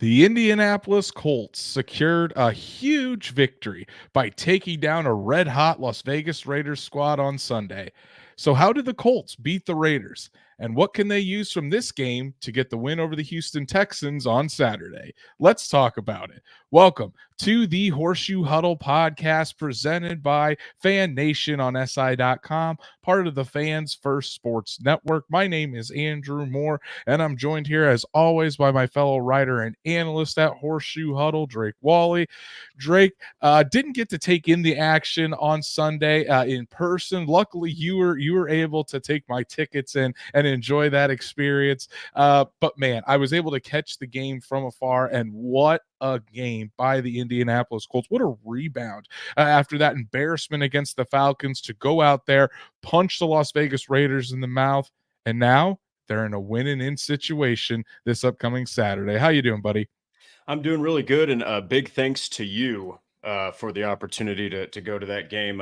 The Indianapolis Colts secured a huge victory by taking down a red-hot Las Vegas Raiders squad on Sunday. So how did the Colts beat the Raiders? And what can they use from this game to get the win over the Houston Texans on Saturday? Let's talk about it. Welcome to the Horseshoe Huddle Podcast presented by Fan Nation on SI.com, part of the Fans First Sports Network. My name is Andrew Moore, and I'm joined here as always by my fellow writer and analyst at Horseshoe Huddle, Drake Wally. Drake didn't get to take in the action on Sunday in person. Luckily, you were able to take my tickets in and enjoy that experience. But man, I was able to catch the game from afar, and what a game by the Indianapolis Colts. What a rebound after that embarrassment against the Falcons to go out there, punch the Las Vegas Raiders in the mouth, and now they're in a win-and-in situation this upcoming Saturday. How you doing, buddy? I'm doing really good, and big thanks to you for the opportunity to go to that game.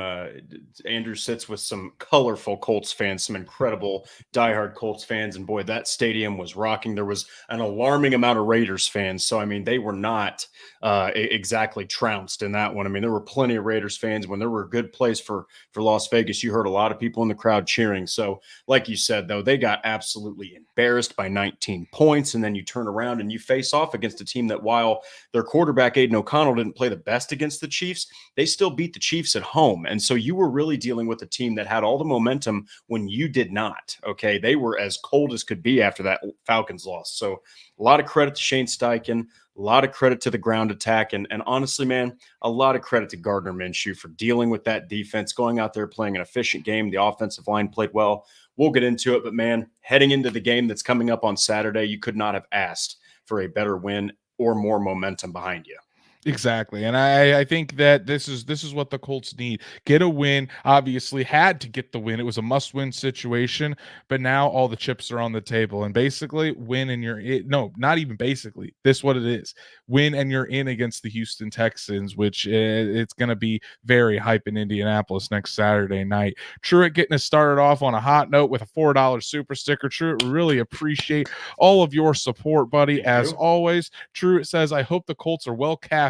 Andrew sits with some colorful Colts fans, some incredible diehard Colts fans, and boy, that stadium was rocking. There was an alarming amount of Raiders fans, so I mean, they were not exactly trounced in that one. I mean, there were plenty of Raiders fans. When there were a good place for Las Vegas, you heard a lot of people in the crowd cheering. So, like you said, though, they got absolutely embarrassed by 19 points, and then you turn around and you face off against a team that, while their quarterback Aiden O'Connell didn't play the best against the Chiefs, they still beat the Chiefs at home. And so you were really dealing with a team that had all the momentum when you did not. Okay. They were as cold as could be after that Falcons loss. So a lot of credit to Shane Steichen, a lot of credit to the ground attack. And honestly, man, a lot of credit to Gardner Minshew for dealing with that defense, going out there, playing an efficient game. The offensive line played well. We'll get into it, but man, heading into the game that's coming up on Saturday, you could not have asked for a better win or more momentum behind you. Exactly. And I think that this is what the Colts need. Get a win. Obviously had to get the win. It was a must-win situation, but now all the chips are on the table. And basically win and you're in. No, not even basically. This is what it is. Win and you're in against the Houston Texans, which it's going to be very hype in Indianapolis next Saturday night. Truitt getting us started off on a hot note with a $4 super sticker. Truitt, really appreciate all of your support, buddy. As always, Truitt says, I hope the Colts are well caffeinated.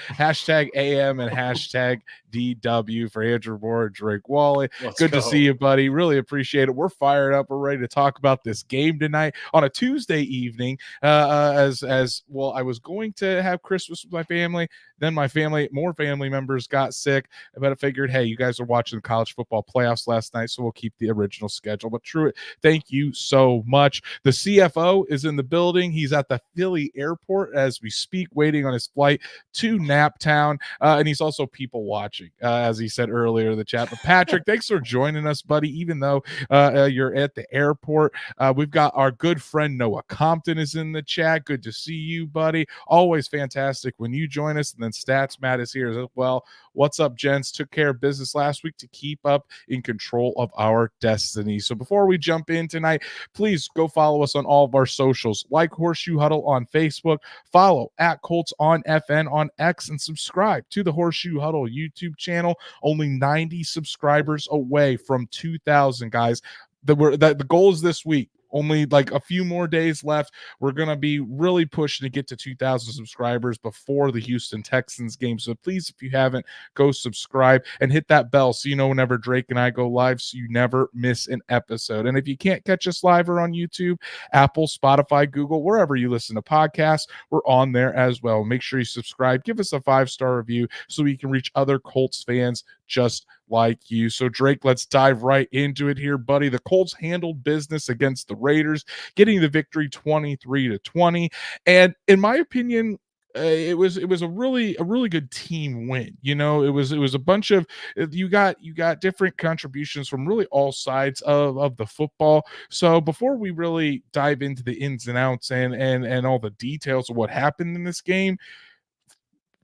Hashtag AM and hashtag DW for Andrew Moore and Drake Wally. Good to see you, buddy. Really appreciate it. We're fired up. We're ready to talk about this game tonight on a Tuesday evening. As well, I was going to have Christmas with my family. Then more family members got sick. But I figured, hey, you guys are watching the college football playoffs last night, so we'll keep the original schedule. But Truitt, thank you so much. The CFO is in the building. He's at the Philly airport as we speak, waiting on his flight to Naptown. And he's also people watching, as he said earlier in the chat. But Patrick, thanks for joining us, buddy, even though you're at the airport. We've got our good friend Noah Compton is in the chat. Good to see you, buddy. Always fantastic when you join us. And then Stats Matt is here as well. What's up, gents? Took care of business last week to keep up in control of our destiny. So before we jump in tonight, please go follow us on all of our socials, like Horseshoe Huddle on Facebook, follow at Colts on FN on X, and subscribe to the Horseshoe Huddle YouTube channel. Only 90 subscribers away from 2,000, guys. The goal is this week. Only like a few more days left. We're going to be really pushing to get to 2,000 subscribers before the Houston Texans game. So please, if you haven't, go subscribe and hit that bell so you know whenever Drake and I go live so you never miss an episode. And if you can't catch us live or on YouTube, Apple, Spotify, Google, wherever you listen to podcasts, we're on there as well. Make sure you subscribe. Give us a 5-star review so we can reach other Colts fans just like you. So Drake, let's dive right into it here, buddy. The Colts handled business against the Raiders, getting the victory 23-20. And in my opinion, it was a really good team win. You know, it was a bunch of you got different contributions from really all sides of the football. So before we really dive into the ins and outs and all the details of what happened in this game,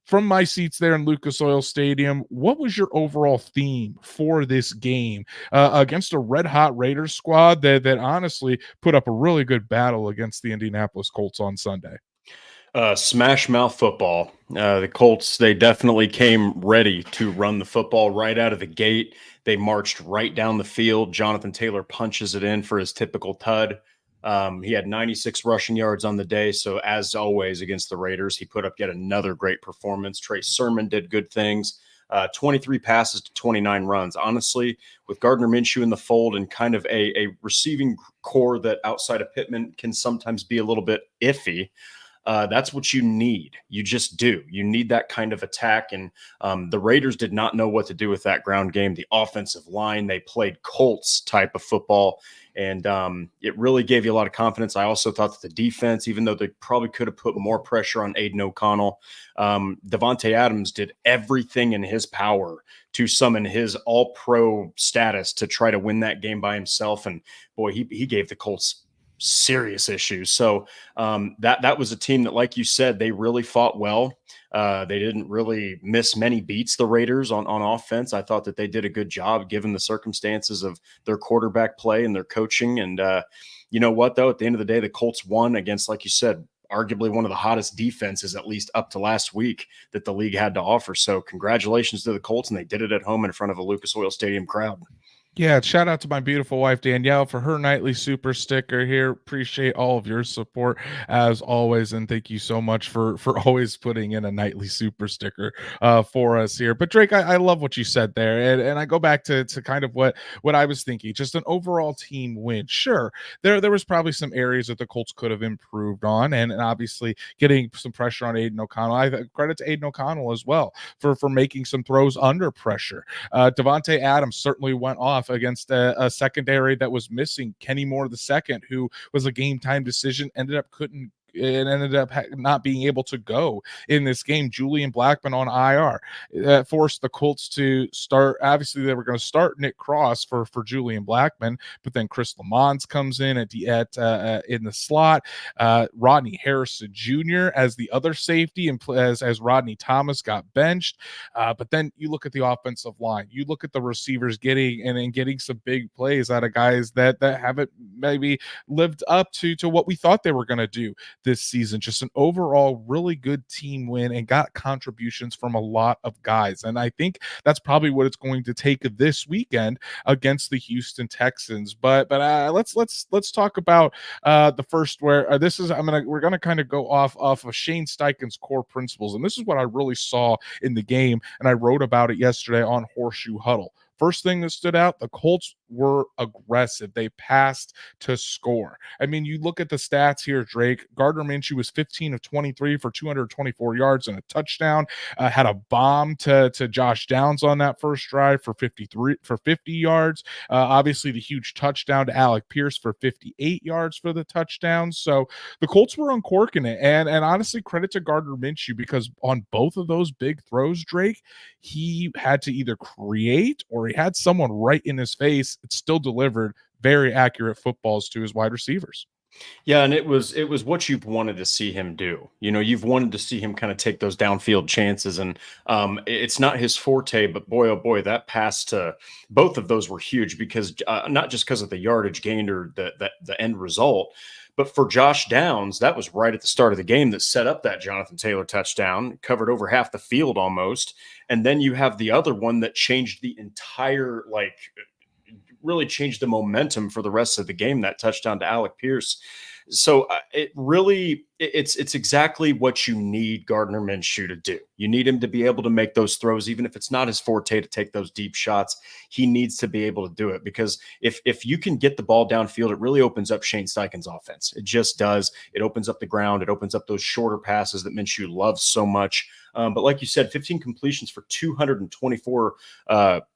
from my seats there in Lucas Oil Stadium, what was your overall theme for this game against a red-hot Raiders squad that honestly put up a really good battle against the Indianapolis Colts on Sunday? Smash mouth football. The Colts, they definitely came ready to run the football right out of the gate. They marched right down the field. Jonathan Taylor punches it in for his typical tud. He had 96 rushing yards on the day. So, as always, against the Raiders, he put up yet another great performance. Trey Sermon did good things. 23 passes to 29 runs. Honestly, with Gardner Minshew in the fold and kind of a receiving core that outside of Pittman can sometimes be a little bit iffy, that's what you need. You just do. You need that kind of attack. And the Raiders did not know what to do with that ground game. The offensive line, they played Colts type of football. And it really gave you a lot of confidence. I also thought that the defense, even though they probably could have put more pressure on Aiden O'Connell, Devontae Adams did everything in his power to summon his all-pro status to try to win that game by himself. And boy, he gave the Colts serious issues. So that was a team that, like you said, they really fought well. They didn't really miss many beats, the Raiders, on offense. I thought that they did a good job given the circumstances of their quarterback play and their coaching. And you know what, though? At the end of the day, the Colts won against, like you said, arguably one of the hottest defenses, at least up to last week, that the league had to offer. So congratulations to the Colts, and they did it at home in front of a Lucas Oil Stadium crowd. Yeah, shout out to my beautiful wife Danielle for her nightly super sticker here. Appreciate all of your support as always, and thank you so much for always putting in a nightly super sticker for us here. But Drake, I love what you said there, and I go back to kind of what I was thinking. Just an overall team win. Sure, there was probably some areas that the Colts could have improved on, and obviously getting some pressure on Aiden O'Connell. I credit to Aiden O'Connell as well for making some throws under pressure. Devontae Adams certainly went off against a secondary that was missing Kenny Moore II, who was a game time decision, ended up not being able to go in this game. Julian Blackmon on IR. That forced the Colts to start. Obviously, they were going to start Nick Cross for Julian Blackmon, but then Chris Lamons comes in in the slot. Rodney Harrison Jr. as the other safety, and as Rodney Thomas got benched. But then you look at the offensive line. You look at the receivers getting some big plays out of guys that haven't maybe lived up to what we thought they were going to do this season. Just an overall really good team win, and got contributions from a lot of guys. And I think that's probably what it's going to take this weekend against the Houston Texans. But let's talk about the first, where we're gonna kind of go off of Shane Steichen's core principles, and this is what I really saw in the game, and I wrote about it yesterday on Horseshoe Huddle. First thing that stood out, the Colts were aggressive. They passed to score. I mean, you look at the stats here, Drake. Gardner Minshew was 15 of 23 for 224 yards and a touchdown. Had a bomb to Josh Downs on that first drive for 50 yards. Obviously, the huge touchdown to Alec Pierce for 58 yards for the touchdown. So the Colts were uncorking it. And honestly, credit to Gardner Minshew, because on both of those big throws, Drake, he had to either create or he had someone right in his face. It still delivered very accurate footballs to his wide receivers. Yeah, and it was what you've wanted to see him do. You know, you've wanted to see him kind of take those downfield chances, and it's not his forte. But boy, oh boy, that pass to both of those were huge, because not just because of the yardage gained or the end result, but for Josh Downs, that was right at the start of the game that set up that Jonathan Taylor touchdown, covered over half the field almost, and then you have the other one that changed the entire really changed the momentum for the rest of the game, that touchdown to Alec Pierce. So it's exactly what you need Gardner Minshew to do. You need him to be able to make those throws, even if it's not his forte to take those deep shots. He needs to be able to do it, because if you can get the ball downfield, it really opens up Shane Steichen's offense. It just does. It opens up the ground. It opens up those shorter passes that Minshew loves so much. But like you said, 15 completions for 224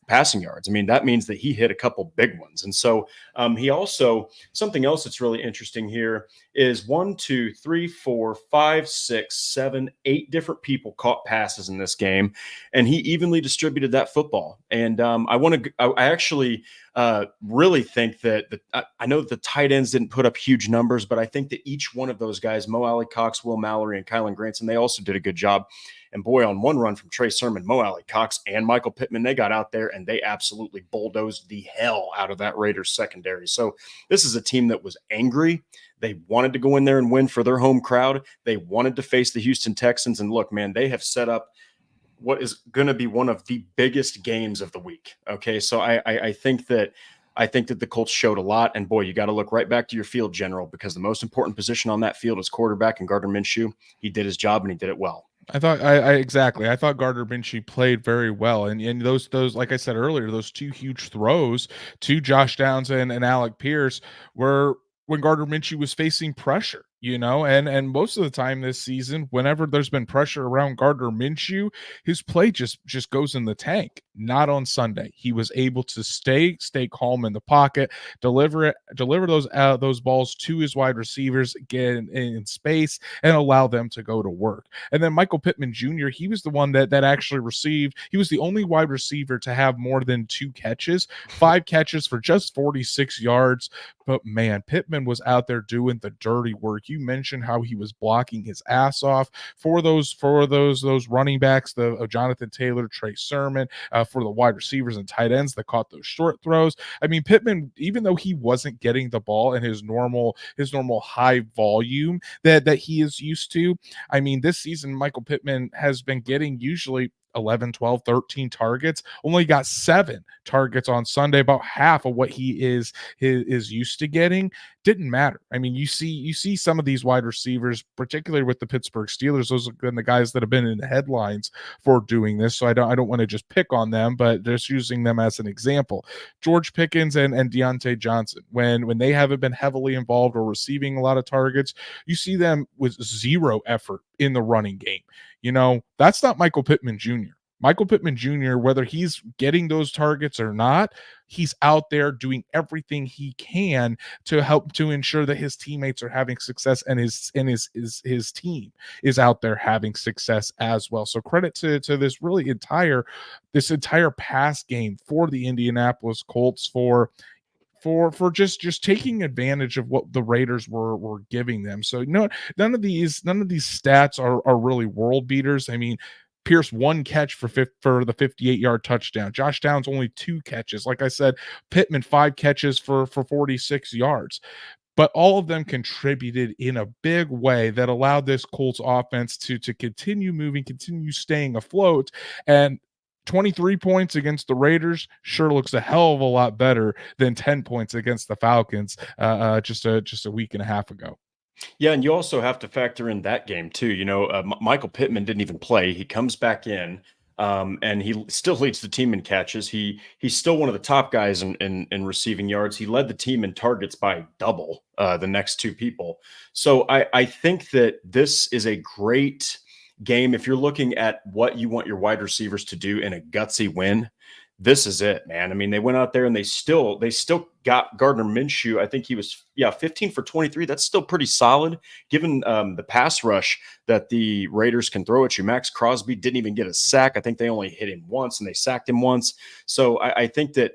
passing yards. I mean, that means that he hit a couple big ones. And so he also, something else that's really interesting here is 1, 2, 3, 4, 5, 6, 7, 8 different people caught passes in this game, and he evenly distributed that football. And I actually really think that I know that the tight ends didn't put up huge numbers, but I think that each one of those guys, Mo Alley-Cox, Will Mallory, and Kylan Granson, they also did a good job. And boy, on one run from Trey Sermon, Mo Alley-Cox and Michael Pittman, they got out there and they absolutely bulldozed the hell out of that Raiders secondary. So this is a team that was angry. They wanted to go in there and win for their home crowd. They wanted to face the Houston Texans. And look, man, they have set up what is going to be one of the biggest games of the week. Okay, so I think that I think that the Colts showed a lot. And boy, you got to look right back to your field general, because the most important position on that field is quarterback, and Gardner Minshew, he did his job and he did it well. I exactly. I thought Gardner Minshew played very well, and those like I said earlier, those two huge throws to Josh Downs and Alec Pierce were when Gardner Minshew was facing pressure, and most of the time this season, whenever there's been pressure around Gardner Minshew, his play just goes in the tank. Not on Sunday. He was able to stay calm in the pocket, deliver those balls to his wide receivers, get in space, and allow them to go to work. And then Michael Pittman Jr., he was the one that actually received. He was the only wide receiver to have more than 2 catches, 5 catches for just 46 yards. But man, Pittman was out there doing the dirty work. You mentioned how he was blocking his ass off for those running backs, the Jonathan Taylor, Trey Sermon, for the wide receivers and tight ends that caught those short throws. I mean, Pittman, even though he wasn't getting the ball in his normal high volume that he is used to, I mean, this season Michael Pittman has been getting usually 11, 12, 13 targets, only got 7 targets on Sunday, about half of what he is used to getting. Didn't matter. I mean, you see some of these wide receivers, particularly with the Pittsburgh Steelers, those have been the guys that have been in the headlines for doing this. So I don't want to just pick on them, but just using them as an example. George Pickens and Deontay Johnson, when they haven't been heavily involved or receiving a lot of targets, you see them with 0 effort in the running game. That's not Michael Pittman Jr. Michael Pittman Jr., whether he's getting those targets or not, he's out there doing everything he can to help to ensure that his teammates are having success, and his team is out there having success as well. So credit to this entire pass game for the Indianapolis Colts for just taking advantage of what the Raiders were giving them. So none of these stats are really world beaters. I mean, Pierce 1 catch for the 58-yard touchdown. Josh Downs only 2 catches. Like I said, Pittman 5 catches for 46 yards. But all of them contributed in a big way that allowed this Colts offense to continue moving, continue staying afloat. And 23 points against the Raiders sure looks a hell of a lot better than 10 points against the Falcons just a week and a half ago. Yeah, and you also have to factor in that game too. Michael Pittman didn't even play. He comes back in, and he still leads the team in catches. He's still one of the top guys in receiving yards. He led the team in targets by double the next 2 people. So I think that this is a great game if you're looking at what you want your wide receivers to do in a gutsy win. This is it, man. I mean, they went out there and they still got Gardner Minshew. I think he was 15 for 23. That's still pretty solid given the pass rush that the Raiders can throw at you. Max Crosby didn't even get a sack. I think they only hit him once and they sacked him once. So I think that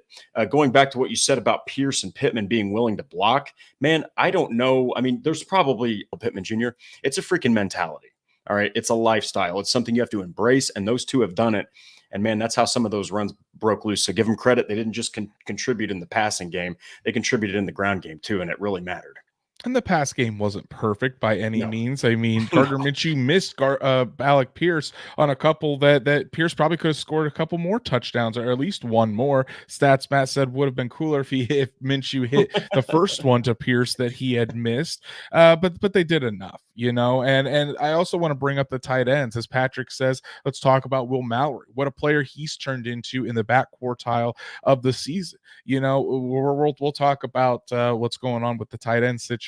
going back to what you said about Pierce and Pittman being willing to block, man, I don't know. I mean, there's probably Pittman Jr. It's a freaking mentality. All right. It's a lifestyle. It's something you have to embrace. And those 2 have done it. And man, that's how some of those runs broke loose. So give them credit. They didn't just contribute in the passing game. They contributed in the ground game too. And it really mattered. And the pass game wasn't perfect by any No. means. I mean, Gardner Minshew missed Alec Pierce on a couple that Pierce probably could have scored a couple more touchdowns, or at least one more. Stats Matt said would have been cooler if Minshew hit the first one to Pierce that he had missed. But they did enough, And I also want to bring up the tight ends, as Patrick says. Let's talk about Will Mallory. What a player he's turned into in the back quartile of the season. We'll talk about what's going on with the tight end situation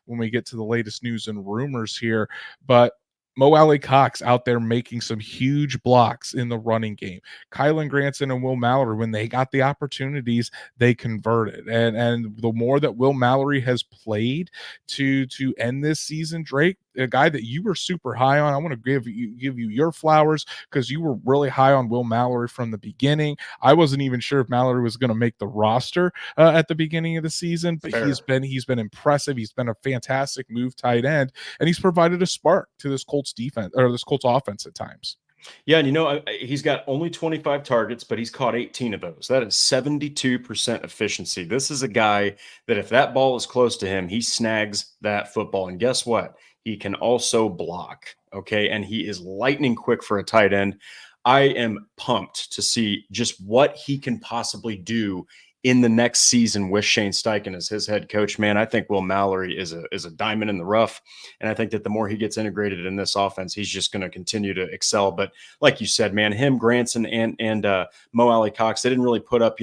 when we get to the latest news and rumors here, but Mo Alley-Cox out there making some huge blocks in the running game. Kylan Granson and Will Mallory, when they got the opportunities, they converted. And the more that Will Mallory has played to end this season, Drake, a guy that you were super high on, I want to give you your flowers, because you were really high on Will Mallory from the beginning. I wasn't even sure if Mallory was going to make the roster at the beginning of the season, but he's been impressive. He's been a fantastic move tight end, and he's provided a spark to this Colts defense, or this Colts offense at times. Yeah, and he's got only 25 targets, but he's caught 18 of those. That is 72% efficiency. This is a guy that if that ball is close to him, he snags that football. And guess what? He can also block, okay? And he is lightning quick for a tight end. I am pumped to see just what he can possibly do in the next season with Shane Steichen as his head coach, man, I think Will Mallory is a diamond in the rough. And I think that the more he gets integrated in this offense, he's just going to continue to excel. But like you said, man, him, Granson, and Mo Alley Cox, they didn't really put up,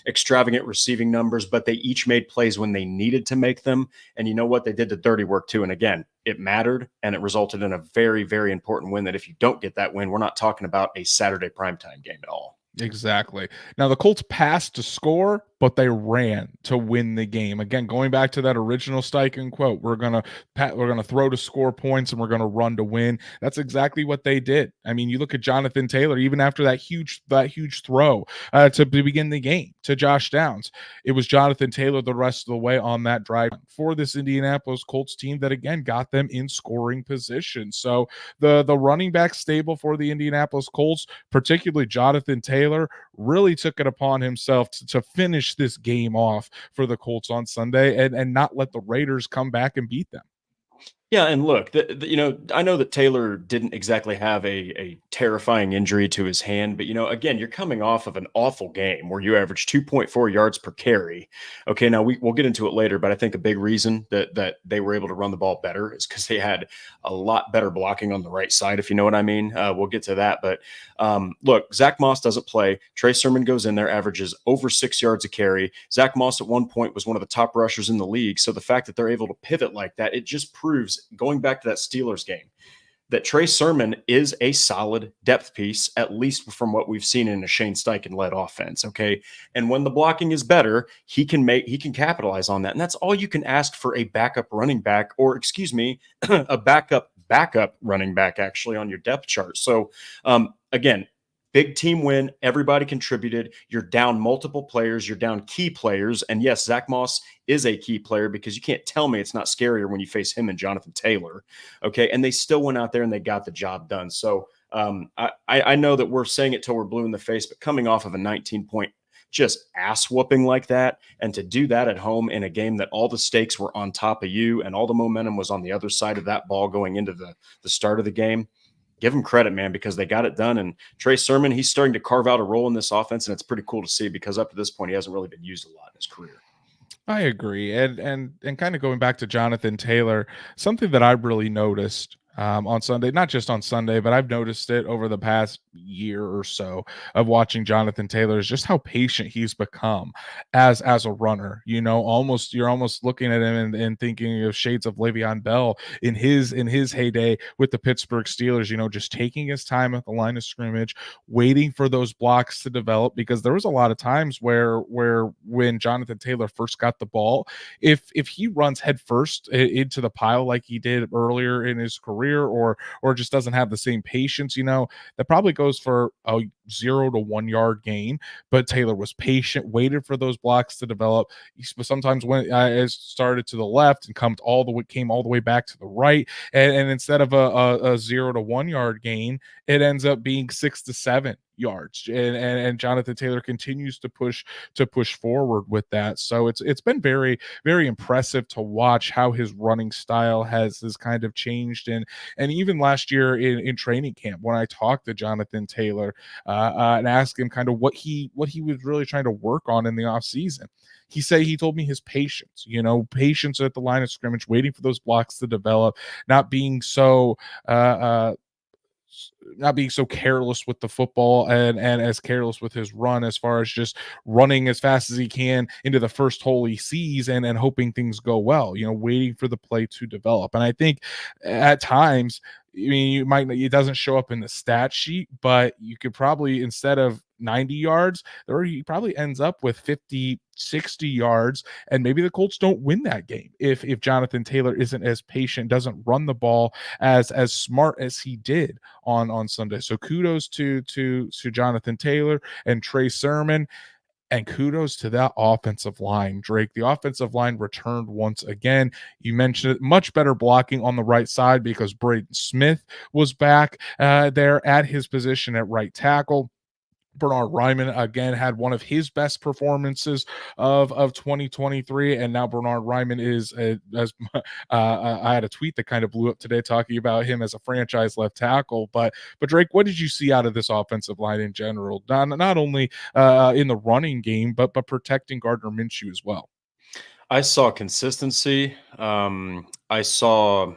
extravagant receiving numbers, but they each made plays when they needed to make them. And you know what? They did the dirty work too. And again, it mattered, and it resulted in a very, very important win that if you don't get that win, we're not talking about a Saturday primetime game at all. Exactly. Now the Colts passed to score, but they ran to win the game. Again, going back to that original Steichen quote, we're gonna throw to score points and we're gonna run to win. That's exactly what they did. I mean, you look at Jonathan Taylor, even after that huge throw to begin the game to Josh Downs, it was Jonathan Taylor the rest of the way on that drive for this Indianapolis Colts team that again got them in scoring position. So the running back stable for the Indianapolis Colts, particularly Jonathan Taylor, really took it upon himself to finish this game off for the Colts on Sunday and not let the Raiders come back and beat them. Yeah, and look, I know that Taylor didn't exactly have a terrifying injury to his hand, but again, you're coming off of an awful game where you averaged 2.4 yards per carry. Okay, now we'll get into it later, but I think a big reason that they were able to run the ball better is because they had a lot better blocking on the right side, if you know what I mean. We'll get to that, but look, Zach Moss doesn't play. Trey Sermon goes in there, averages over 6 yards a carry. Zach Moss at one point was one of the top rushers in the league, so the fact that they're able to pivot like that, it just proves, going back to that Steelers game, that Trey Sermon is a solid depth piece, at least from what we've seen in a Shane Steichen-led offense. Okay. And when the blocking is better, he can capitalize on that. And that's all you can ask for a backup running back, or a backup running back actually on your depth chart. So again, big team win. Everybody contributed. You're down multiple players. You're down key players. And yes, Zach Moss is a key player, because you can't tell me it's not scarier when you face him and Jonathan Taylor. Okay. And they still went out there and they got the job done. So I know that we're saying it till we're blue in the face, but coming off of a 19-point just ass whooping like that, and to do that at home in a game that all the stakes were on top of you and all the momentum was on the other side of that ball going into the start of the game, give them credit, man, because they got it done. And Trey Sermon, he's starting to carve out a role in this offense, and it's pretty cool to see, because up to this point, he hasn't really been used a lot in his career. I agree. And kind of going back to Jonathan Taylor, something that I really noticed on Sunday, not just on Sunday, but I've noticed it over the past year or so of watching Jonathan Taylor, is just how patient he's become as a runner. You're almost looking at him and thinking of shades of Le'Veon Bell in his heyday with the Pittsburgh Steelers, just taking his time at the line of scrimmage, waiting for those blocks to develop, because there was a lot of times where when Jonathan Taylor first got the ball, if he runs headfirst into the pile like he did earlier in his career, or just doesn't have the same patience, that probably goes for a 0 to 1 yard gain. But Taylor was patient, waited for those blocks to develop. He sometimes went started to the left and came all the way back to the right, and instead of a 0 to 1 yard gain, it ends up being 6 to 7 yards, and Jonathan Taylor continues to push forward with that. So it's been very, very impressive to watch how his running style has kind of changed. And even last year in training camp, when I talked to Jonathan Taylor and asked him kind of what he was really trying to work on in the off season, he told me his patience, patience at the line of scrimmage, waiting for those blocks to develop, not being so careless with the football, and as careless with his run, as far as just running as fast as he can into the first hole he sees and hoping things go well, waiting for the play to develop. And I think at times, it doesn't show up in the stat sheet, but you could probably, instead of 90 yards, he probably ends up with 50, 60 yards, and maybe the Colts don't win that game if Jonathan Taylor isn't as patient, doesn't run the ball as smart as he did on Sunday. So kudos to Jonathan Taylor and Trey Sermon. And kudos to that offensive line, Drake. The offensive line returned once again. You mentioned it, much better blocking on the right side, because Braden Smith was back there at his position at right tackle. Bernard Ryman again had one of his best performances of 2023, and now Bernard Ryman is as I had a tweet that kind of blew up today talking about him as a franchise left tackle. But Drake, what did you see out of this offensive line in general? Not only in the running game, but protecting Gardner Minshew as well. I saw consistency. I saw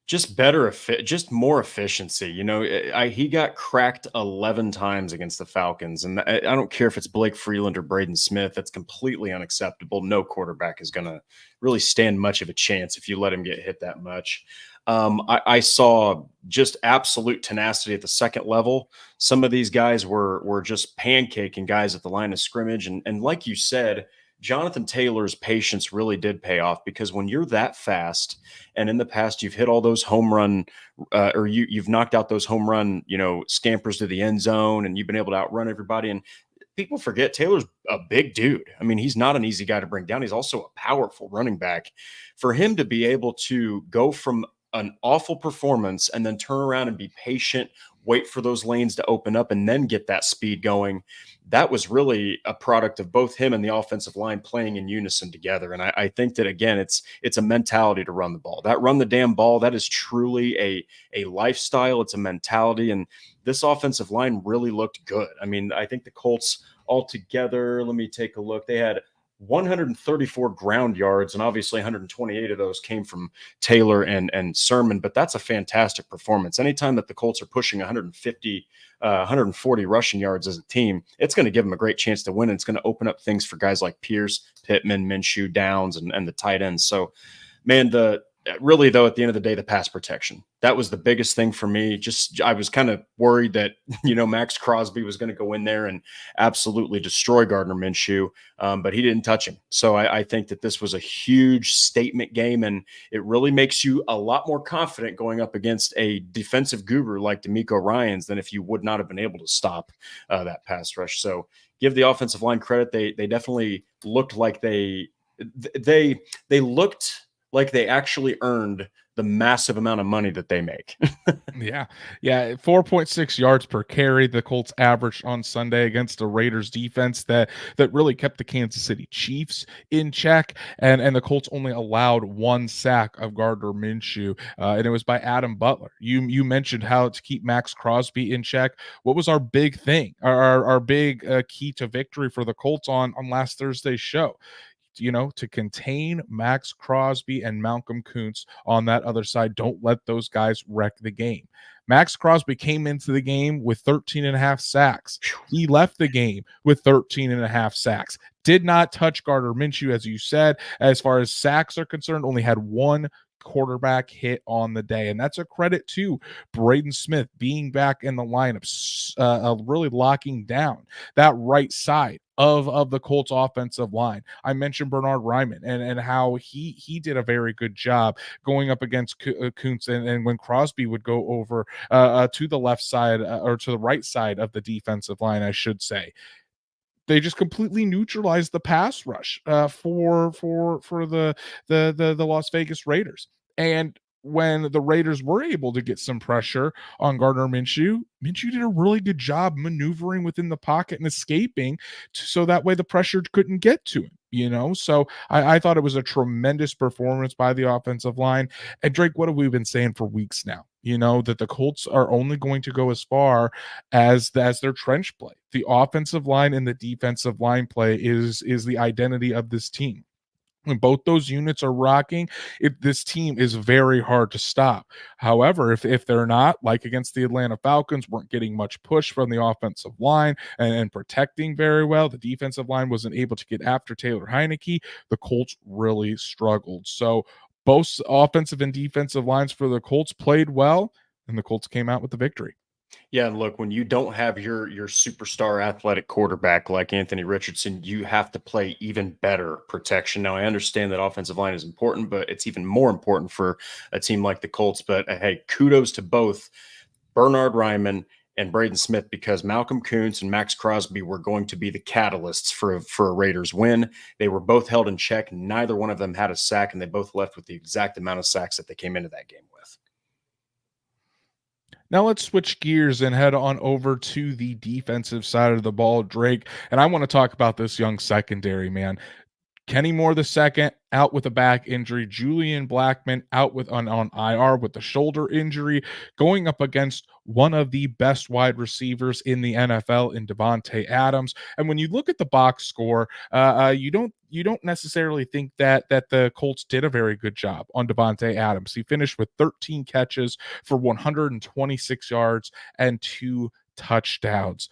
just just more efficiency. He got cracked 11 times against the Falcons, and I don't care if it's Blake Freeland or Braden Smith. That's completely unacceptable. No quarterback is going to really stand much of a chance if you let him get hit that much. I saw just absolute tenacity at the second level. Some of these guys were just pancaking guys at the line of scrimmage, and like you said, Jonathan Taylor's patience really did pay off, because when you're that fast, and in the past you've hit all those home run or you've knocked out those home run, scampers to the end zone, and you've been able to outrun everybody. And people forget Taylor's a big dude. I mean, he's not an easy guy to bring down. He's also a powerful running back. For him to be able to go from an awful performance and then turn around and be patient, wait for those lanes to open up, and then get that speed going, that was really a product of both him and the offensive line playing in unison together. And I think that, again, it's a mentality to run the ball. That run the damn ball, that is truly a lifestyle. It's a mentality. And this offensive line really looked good. I mean, I think the Colts altogether, let me take a look. They had 134 ground yards, and obviously 128 of those came from Taylor and Sermon, but that's a fantastic performance. Anytime that the Colts are pushing 150, 140 rushing yards as a team, it's going to give them a great chance to win, and it's going to open up things for guys like Pierce, Pittman, Minshew, Downs, and the tight ends. So, man, really, though, at the end of the day, the pass protection, that was the biggest thing for me. I was kind of worried that, Max Crosby was going to go in there and absolutely destroy Gardner Minshew, but he didn't touch him. So I think that this was a huge statement game, and it really makes you a lot more confident going up against a defensive guru like DeMeco Ryans than if you would not have been able to stop that pass rush. So give the offensive line credit. They definitely looked like they looked like they actually earned the massive amount of money that they make. Yeah. 4.6 yards per carry the Colts averaged on Sunday against the Raiders defense that really kept the Kansas City Chiefs in check, and the Colts only allowed one sack of Gardner Minshew, and it was by Adam Butler. You mentioned how to keep Max Crosby in check. What was our big thing, our big key to victory for the Colts on last Thursday's show? To contain Max Crosby and Malcolm Kuntz on that other side. Don't let those guys wreck the game. Max Crosby came into the game with 13 and a half sacks. He left the game with 13 and a half sacks. Did not touch Gardner Minshew, as you said. As far as sacks are concerned, only had one quarterback hit on the day, and that's a credit to Braden Smith being back in the lineup, really locking down that right side of the Colts offensive line. I mentioned Bernard Ryman and how he did a very good job going up against Kuntz, and when Crosby would go over to the left side or to the right side of the defensive line, I should say, they just completely neutralized the pass rush for the Las Vegas Raiders. And when the Raiders were able to get some pressure on Gardner Minshew did a really good job maneuvering within the pocket and escaping, so that way the pressure couldn't get to him. So I thought it was a tremendous performance by the offensive line. And Drake, what have we been saying for weeks now? That the Colts are only going to go as far as their trench play. The offensive line and the defensive line play is the identity of this team. When both those units are rocking, this team is very hard to stop. However, if they're not, like against the Atlanta Falcons, weren't getting much push from the offensive line and protecting very well, the defensive line wasn't able to get after Taylor Heineke, the Colts really struggled. So both offensive and defensive lines for the Colts played well, and the Colts came out with the victory. Yeah, and look, when you don't have your superstar athletic quarterback like Anthony Richardson, you have to play even better protection. Now, I understand that offensive line is important, but it's even more important for a team like the Colts. But hey, kudos to both Bernard Ryman and Braden Smith, because Malcolm Kuntz and Max Crosby were going to be the catalysts for a Raiders win. They were both held in check. Neither one of them had a sack, and they both left with the exact amount of sacks that they came into that game with. Now let's switch gears and head on over to the defensive side of the ball, Drake. And I want to talk about this young secondary, man. Kenny Moore the second out with a back injury. Julian Blackman out with on IR with the shoulder injury, going up against one of the best wide receivers in the NFL in Davante Adams. And when you look at the box score, you don't necessarily think that the Colts did a very good job on Davante Adams. He finished with 13 catches for 126 yards and 2 touchdowns.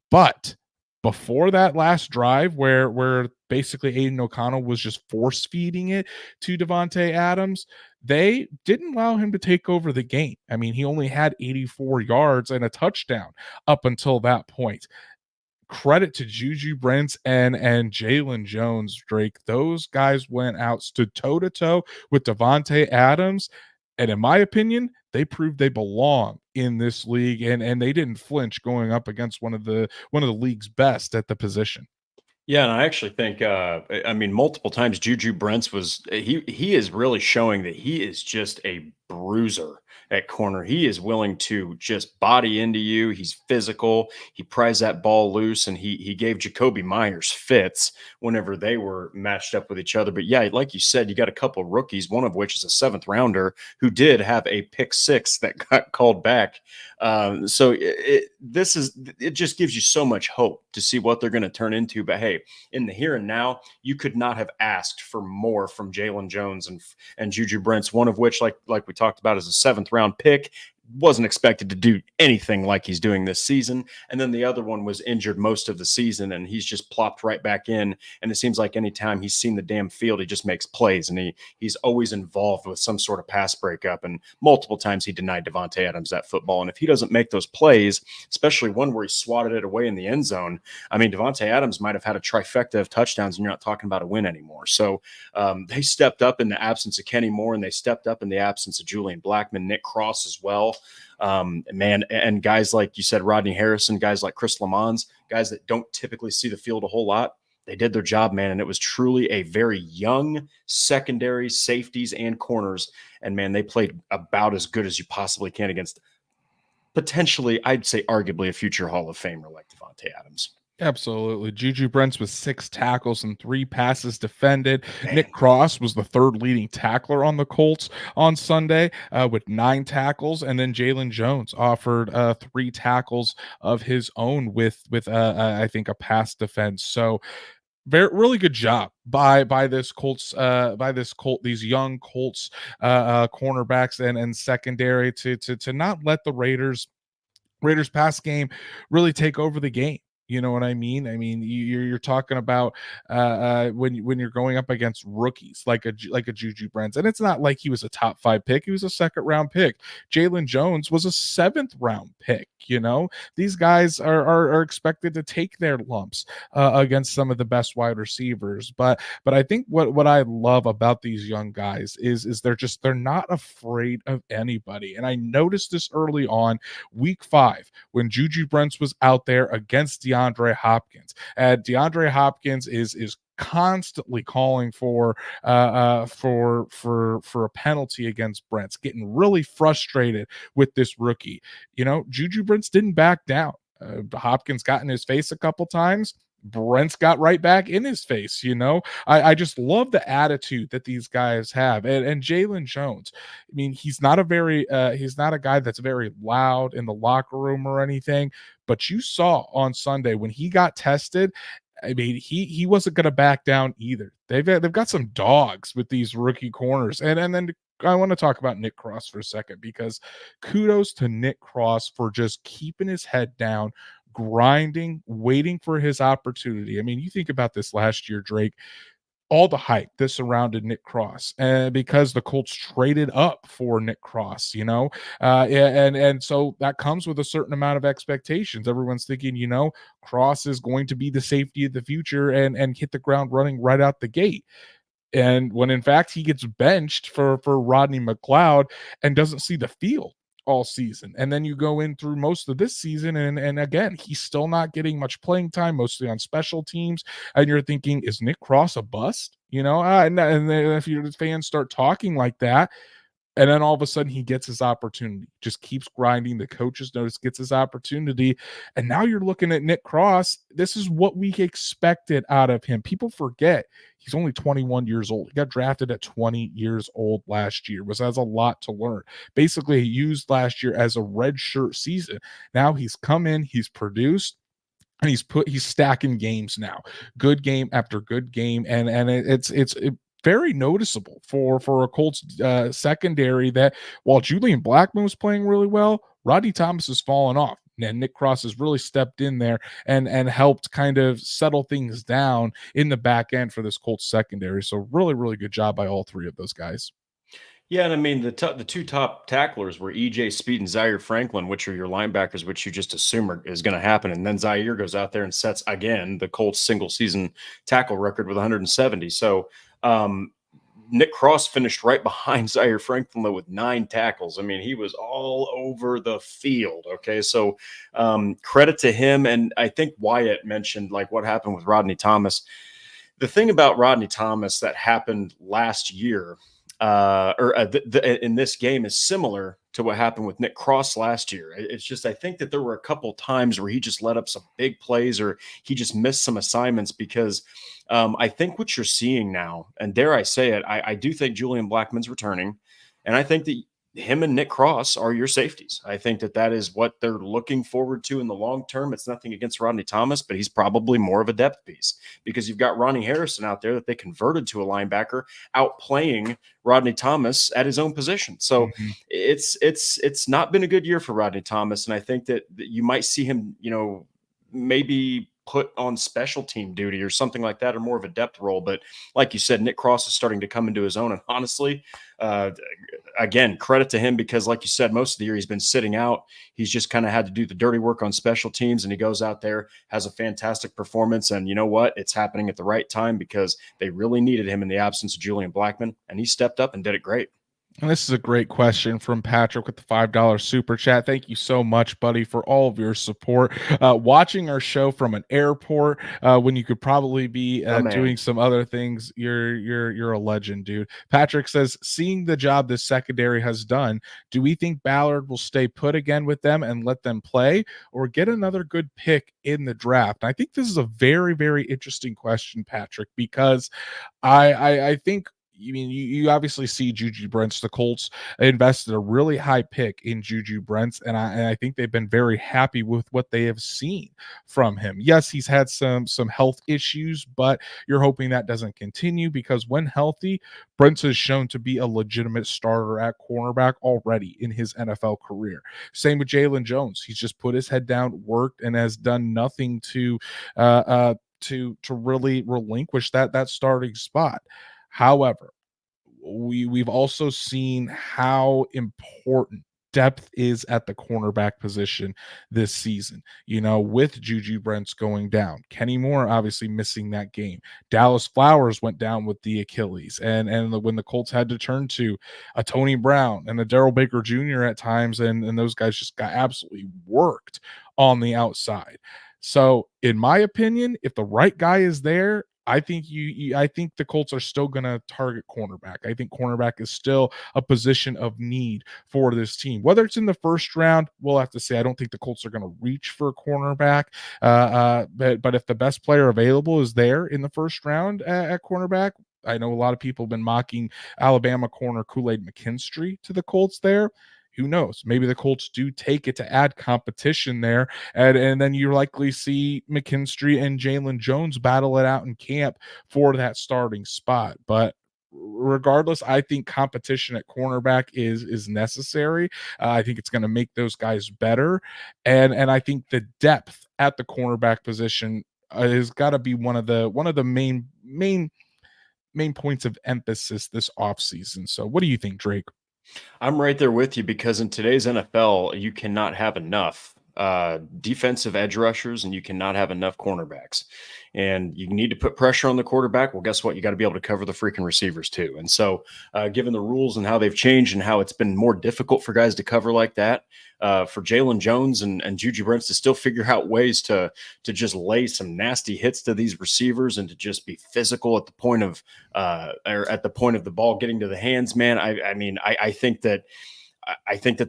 But before that last drive where basically Aiden O'Connell was just force feeding it to Davante Adams, they didn't allow him to take over the game. I mean, he only had 84 yards and a touchdown up until that point. Credit to Juju Brents and Jalen Jones, Drake. Those guys went out, stood toe to toe with Davante Adams, and in my opinion, they proved they belong in this league, and they didn't flinch going up against one of the league's best at the position. Yeah, and I actually think, I mean, multiple times Juju Brents was he is really showing that he is just a bruiser at corner. He is willing to just body into you. He's physical. He pries that ball loose, and he gave Jacoby Myers fits whenever they were matched up with each other. But yeah, like you said, you got a couple of rookies, one of which is a seventh rounder who did have a pick six that got called back. So it just gives you so much hope to see what they're going to turn into. But hey, in the here and now, you could not have asked for more from Jalen Jones and Juju Brents, one of which, like we talked about, is a seventh round pick. Wasn't expected to do anything like he's doing this season. And then the other one was injured most of the season, and he's just plopped right back in. And it seems like anytime he's seen the damn field, he just makes plays, and he's always involved with some sort of pass breakup. And multiple times he denied Davante Adams that football. And if he doesn't make those plays, especially one where he swatted it away in the end zone, I mean, Davante Adams might have had a trifecta of touchdowns, and you're not talking about a win anymore. So they stepped up in the absence of Kenny Moore, and they stepped up in the absence of Julian Blackman, Nick Cross as well. Man, and guys like you said, Rodney Harrison, guys like Chris Lamons, guys that don't typically see the field a whole lot, they did their job, man. And it was truly a very young secondary, safeties and corners. And man, they played about as good as you possibly can against potentially, I'd say arguably a future Hall of Famer like Davante Adams. Absolutely. Juju Brents with 6 tackles and 3 passes defended. Man. Nick Cross was the third leading tackler on the Colts on Sunday with 9 tackles. And then Jalen Jones offered 3 tackles of his own with I think a pass defense. So really good job by this these young Colts cornerbacks and secondary to not let the Raiders pass game really take over the game. You know what I mean? I mean, you're talking about when you're going up against rookies like a Juju Brents, and it's not like he was a top 5 pick; he was a second round pick. Jalen Jones was a 7th round pick. You know, these guys are expected to take their lumps against some of the best wide receivers. But I think what I love about these young guys is they're not afraid of anybody. And I noticed this early on, week 5, when Juju Brents was out there against DeAndre Hopkins. DeAndre Hopkins is constantly calling for a penalty against Brents, getting really frustrated with this rookie. You know, Juju Brents didn't back down. Hopkins got in his face a couple times. Brent's got right back in his face. You know, I just love the attitude that these guys have. And Jalen Jones, I mean, he's not a guy that's very loud in the locker room or anything, but you saw on Sunday when he got tested, I mean, he wasn't going to back down either. They've got some dogs with these rookie corners, and then I want to talk about Nick Cross for a second, because kudos to Nick Cross for just keeping his head down, grinding, waiting for his opportunity. I mean, you think about this last year, Drake, all the hype that surrounded Nick Cross, and because the Colts traded up for Nick Cross, you know, and so that comes with a certain amount of expectations. Everyone's thinking, you know, Cross is going to be the safety of the future and hit the ground running right out the gate. And when in fact he gets benched for Rodney McLeod and doesn't see the field all season. And then you go in through most of this season, and again, he's still not getting much playing time, mostly on special teams. And you're thinking, is Nick Cross a bust? You know, and if your fans start talking like that, And then all of a sudden he gets his opportunity, just keeps grinding. The coaches notice, gets his opportunity. And now you're looking at Nick Cross. This is what we expected out of him. People forget he's only 21 years old. He got drafted at 20 years old last year, has a lot to learn. Basically, he used last year as a red shirt season. Now he's come in, he's produced, and he's stacking games now, good game after good game, and it's very noticeable for a Colts secondary that while Julian Blackmon was playing really well, Rodney Thomas has fallen off. And Nick Cross has really stepped in there and helped kind of settle things down in the back end for this Colts secondary. So really, really good job by all three of those guys. Yeah, and I mean the two top tacklers were EJ Speed and Zaire Franklin, which are your linebackers, which you just assume is going to happen. And then Zaire goes out there and sets again the Colts single season tackle record with 170. So Nick Cross finished right behind Zaire Franklin with 9 tackles. I mean, he was all over the field. Okay, so credit to him. And I think Wyatt mentioned like what happened with Rodney Thomas. The thing about Rodney Thomas that happened last year in this game is similar to what happened with Nick Cross last year. It's just, I think that there were a couple times where he just let up some big plays or he just missed some assignments because I think what you're seeing now, and dare I say it, I do think Julian Blackmon's returning. And I think that him and Nick Cross are your safeties. I think that is what they're looking forward to in the long term. It's nothing against Rodney Thomas, but he's probably more of a depth piece because you've got Ronnie Harrison out there that they converted to a linebacker, outplaying Rodney Thomas at his own position. So it's not been a good year for Rodney Thomas, and I think that you might see him, maybe put on special team duty or something like that, or more of a depth role. But like you said, Nick Cross is starting to come into his own. And honestly, again, credit to him because like you said, most of the year he's been sitting out. He's just kind of had to do the dirty work on special teams. And he goes out there, has a fantastic performance. And you know what? It's happening at the right time because they really needed him in the absence of Julian Blackmon. And he stepped up and did it great. And this is a great question from Patrick with the $5 super chat. Thank you so much, buddy, for all of your support. Watching our show from an airport when you could probably be doing some other things. You're a legend, dude. Patrick says, seeing the job this secondary has done, do we think Ballard will stay put again with them and let them play, or get another good pick in the draft? And I think this is a very, very interesting question, Patrick, because I think you obviously see Juju Brents. The Colts invested a really high pick in Juju Brents, and I think they've been very happy with what they have seen from him. Yes, he's had some health issues, but you're hoping that doesn't continue because when healthy, Brents has shown to be a legitimate starter at cornerback already in his NFL career. Same with Jalen Jones. He's just put his head down, worked, and has done nothing to really relinquish that starting spot. However, we've also seen how important depth is at the cornerback position this season. With Juju Brents going down, Kenny Moore obviously missing that game. Dallas Flowers went down with the Achilles, and when the Colts had to turn to a Tony Brown and a Darrell Baker Jr. at times, and those guys just got absolutely worked on the outside. So, in my opinion, if the right guy is there, I think I think the Colts are still going to target cornerback. I think cornerback is still a position of need for this team. Whether it's in the first round, we'll have to say. I don't think the Colts are going to reach for a cornerback. But if the best player available is there in the first round at cornerback, I know a lot of people have been mocking Alabama corner Kool-Aid McKinstry to the Colts there. Who knows? Maybe the Colts do take it to add competition there. And then you likely see McKinstry and Jalen Jones battle it out in camp for that starting spot. But regardless, I think competition at cornerback is necessary. I think it's going to make those guys better. And I think the depth at the cornerback position has got to be one of the main points of emphasis this offseason. So what do you think, Drake? I'm right there with you because in today's NFL, you cannot have enough defensive edge rushers and you cannot have enough cornerbacks. And you need to put pressure on the quarterback. Well, guess what? You got to be able to cover the freaking receivers too. And so, given the rules and how they've changed and how it's been more difficult for guys to cover like that, for Jalen Jones and Juju Brents to still figure out ways to just lay some nasty hits to these receivers and to just be physical at the point of or at the point of the ball getting to the hands, man. I think that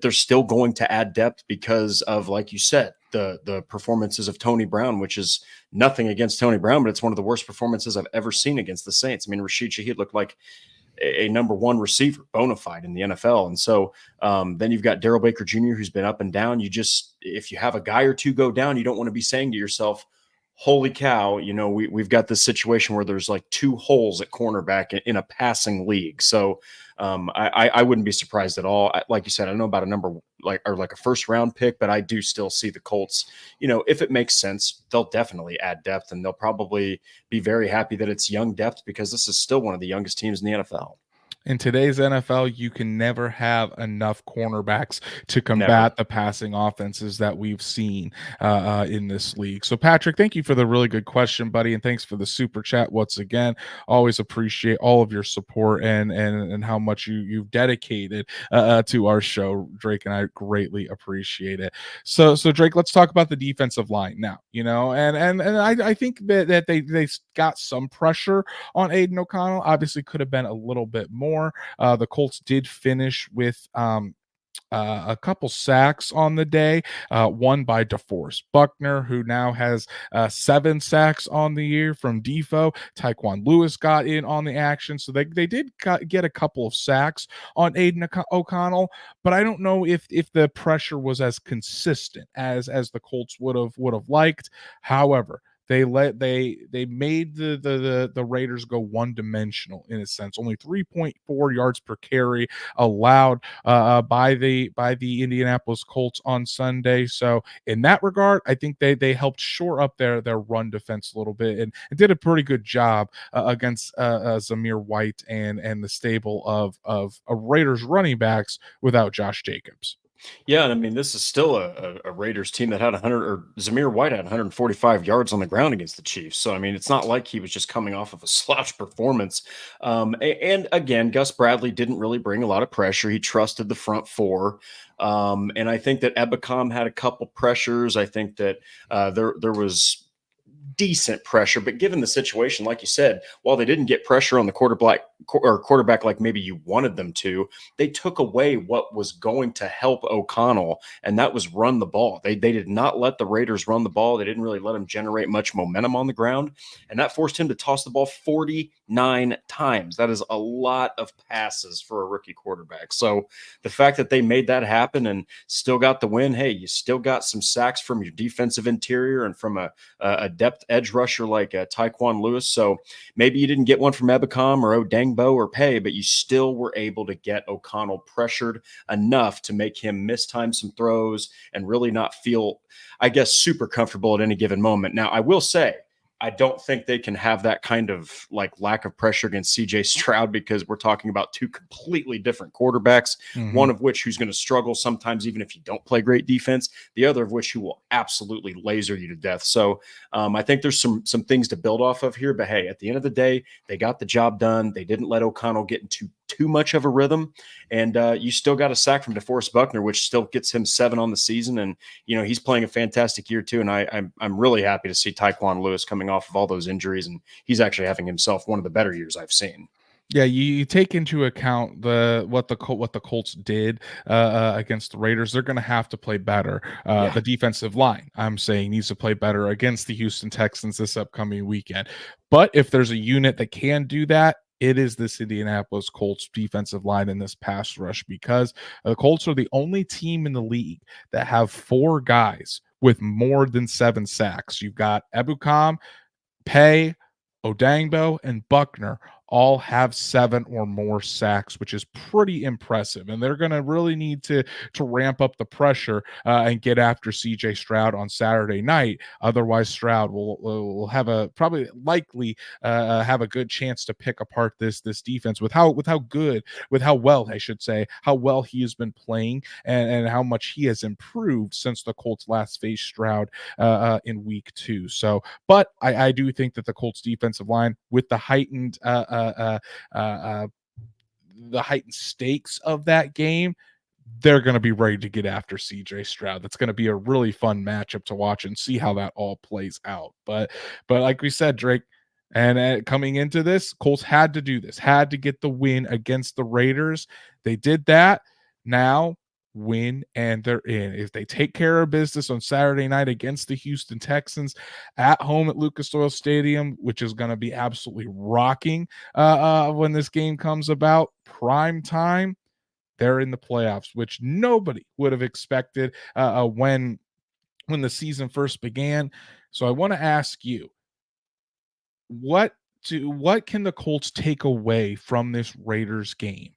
they're still going to add depth because of, like you said, the performances of Tony Brown, which is nothing against Tony Brown, but it's one of the worst performances I've ever seen against the Saints. I mean, Rashid Shaheed looked like a number one receiver, bona fide in the NFL. And so then you've got Darrell Baker Jr., who's been up and down. If you have a guy or two go down, you don't want to be saying to yourself, holy cow, we've got this situation where there's like two holes at cornerback in a passing league. So I wouldn't be surprised at all. Like you said, I don't know about a number like a first round pick, but I do still see the Colts, if it makes sense, they'll definitely add depth, and they'll probably be very happy that it's young depth because this is still one of the youngest teams in the NFL. In today's NFL, you can never have enough cornerbacks to combat Never. the passing offenses that we've seen in this league. So, Patrick, thank you for the really good question, buddy, and thanks for the super chat once again. Always appreciate all of your support and how much you've dedicated to our show. Drake and I greatly appreciate it. So Drake, let's talk about the defensive line now. And I think that they got some pressure on Aiden O'Connell. Obviously, could have been a little bit more. The Colts did finish with a couple sacks on the day, one by DeForest Buckner, who now has 7 sacks on the year from Defoe. Tyquan Lewis got in on the action, so they did get a couple of sacks on Aiden O'Connell, but I don't know if the pressure was as consistent as the Colts would have liked. However, they made the Raiders go one-dimensional in a sense. Only 3.4 yards per carry allowed by the Indianapolis Colts on Sunday. So in that regard, I think they helped shore up their run defense a little bit and did a pretty good job against Zamir White and the stable of Raiders running backs without Josh Jacobs. Yeah, and I mean, this is still a Raiders team that had 100, or Zamir White had 145 yards on the ground against the Chiefs. So, I mean, it's not like he was just coming off of a slouch performance. And again, Gus Bradley didn't really bring a lot of pressure. He trusted the front four. And I think that Ebicom had a couple pressures. I think that there was decent pressure, but given the situation, like you said, while they didn't get pressure on the quarterback like maybe you wanted them to, they took away what was going to help O'Connell, and that was run the ball. They did not let the Raiders run the ball. They didn't really let him generate much momentum on the ground, and that forced him to toss the ball 49 times. That is a lot of passes for a rookie quarterback. So the fact that they made that happen and still got the win, hey, you still got some sacks from your defensive interior and from a depth edge rusher like Tyquan Lewis. So maybe you didn't get one from Ebicom or Odangbo or Pay, but you still were able to get O'Connell pressured enough to make him mistime some throws and really not feel, I guess, super comfortable at any given moment. Now, I will say, I don't think they can have that kind of like lack of pressure against CJ Stroud because we're talking about two completely different quarterbacks, one of which who's going to struggle sometimes even if you don't play great defense, the other of which who will absolutely laser you to death. So I think there's some things to build off of here, but hey, at the end of the day, they got the job done. They didn't let O'Connell get into too much of a rhythm, and you still got a sack from DeForest Buckner, which still gets him 7 on the season, and he's playing a fantastic year too. And I'm really happy to see Tyquan Lewis coming off of all those injuries, and he's actually having himself one of the better years I've seen. Yeah, you take into account what the Colts did against the Raiders. They're going to have to play better. The defensive line, I'm saying, needs to play better against the Houston Texans this upcoming weekend. But if there's a unit that can do that, it is this Indianapolis Colts defensive line in this pass rush, because the Colts are the only team in the league that have 4 guys with more than 7 sacks. You've got Ebukam, Pay, Odangbo, and Buckner all have 7 or more sacks, which is pretty impressive. And they're going to really need to ramp up the pressure and get after CJ Stroud on Saturday night. Otherwise, Stroud will have a probably likely have a good chance to pick apart this defense with how good, with how well, I should say, how well he has been playing, and how much he has improved since the Colts last faced Stroud in week 2. So, but I do think that the Colts defensive line, with the heightened stakes of that game, they're going to be ready to get after CJ Stroud. That's going to be a really fun matchup to watch and see how that all plays out. But like we said, Drake, and coming into this, Colts had to do this, had to get the win against the Raiders. They did that. Now win and they're in. If they take care of business on Saturday night against the Houston Texans at home at Lucas Oil Stadium, which is going to be absolutely rocking when this game comes about, prime time, they're in the playoffs, which nobody would have expected when the season first began. So I want to ask you, what can the Colts take away from this Raiders game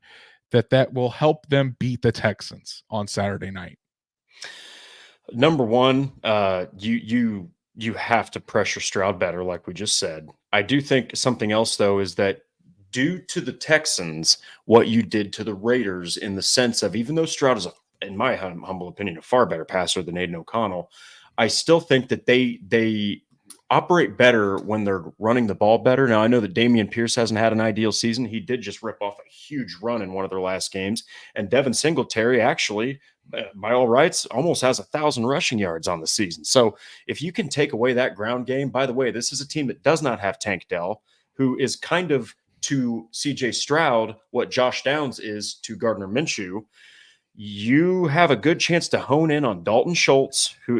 that will help them beat the Texans on Saturday night? Number one, you have to pressure Stroud better, like we just said. I do think something else though is that, due to the Texans, what you did to the Raiders, in the sense of, even though Stroud is, in my humble opinion, a far better passer than Aiden O'Connell, I still think that they operate better when they're running the ball better. Now, I know that Damian Pierce hasn't had an ideal season. He did just rip off a huge run in one of their last games. And Devin Singletary, actually, by all rights, almost has 1,000 rushing yards on the season. So if you can take away that ground game, by the way, this is a team that does not have Tank Dell, who is kind of, to CJ Stroud what Josh Downs is to Gardner Minshew. You have a good chance to hone in on Dalton Schultz, who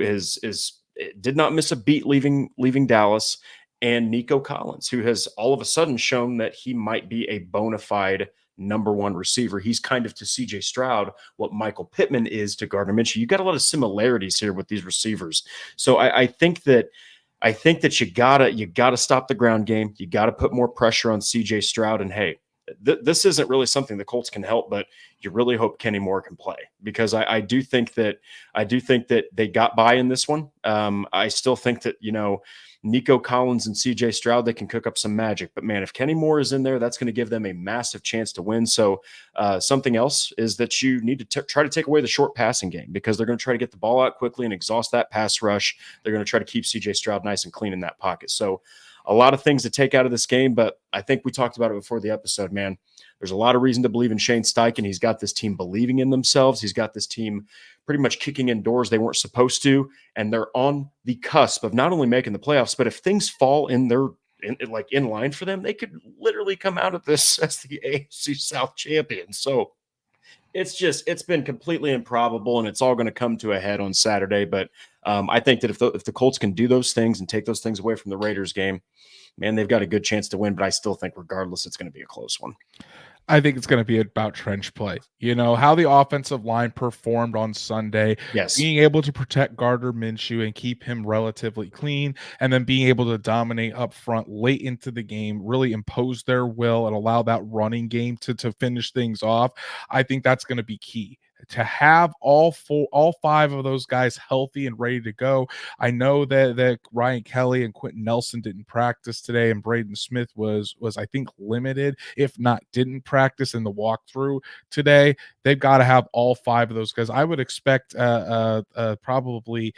did not miss a beat leaving Dallas, and Nico Collins, who has all of a sudden shown that he might be a bona fide number one receiver. He's kind of to CJ Stroud what Michael Pittman is to Gardner Minshew. You got a lot of similarities here with these receivers. So I think that you gotta stop the ground game. You got to put more pressure on CJ Stroud. And hey, this isn't really something the Colts can help, but you really hope Kenny Moore can play, because I do think that they got by in this one. I still think that, Nico Collins and CJ Stroud, they can cook up some magic. But man, if Kenny Moore is in there, that's going to give them a massive chance to win. So something else is that you need to try to take away the short passing game, because they're going to try to get the ball out quickly and exhaust that pass rush. They're going to try to keep CJ Stroud nice and clean in that pocket. So a lot of things to take out of this game, but I think we talked about it before the episode, man. There's a lot of reason to believe in Shane Steichen. He's got this team believing in themselves. He's got this team pretty much kicking in doors they weren't supposed to, and they're on the cusp of not only making the playoffs, but if things fall in line for them, they could literally come out of this as the AFC South champion. So it's been completely improbable, and it's all going to come to a head on Saturday. But I think that if the Colts can do those things and take those things away from the Raiders game, man, they've got a good chance to win. But I still think, regardless, it's going to be a close one. I think it's going to be about trench play. How the offensive line performed on Sunday, yes, being able to protect Gardner Minshew and keep him relatively clean, and then being able to dominate up front late into the game, really impose their will and allow that running game to finish things off. I think that's going to be key. To have all 5 of those guys healthy and ready to go. I know that Ryan Kelly and Quentin Nelson didn't practice today, and Braden Smith was I think limited, if not didn't practice in the walkthrough today. They've got to have all 5 of those guys. I would expect probably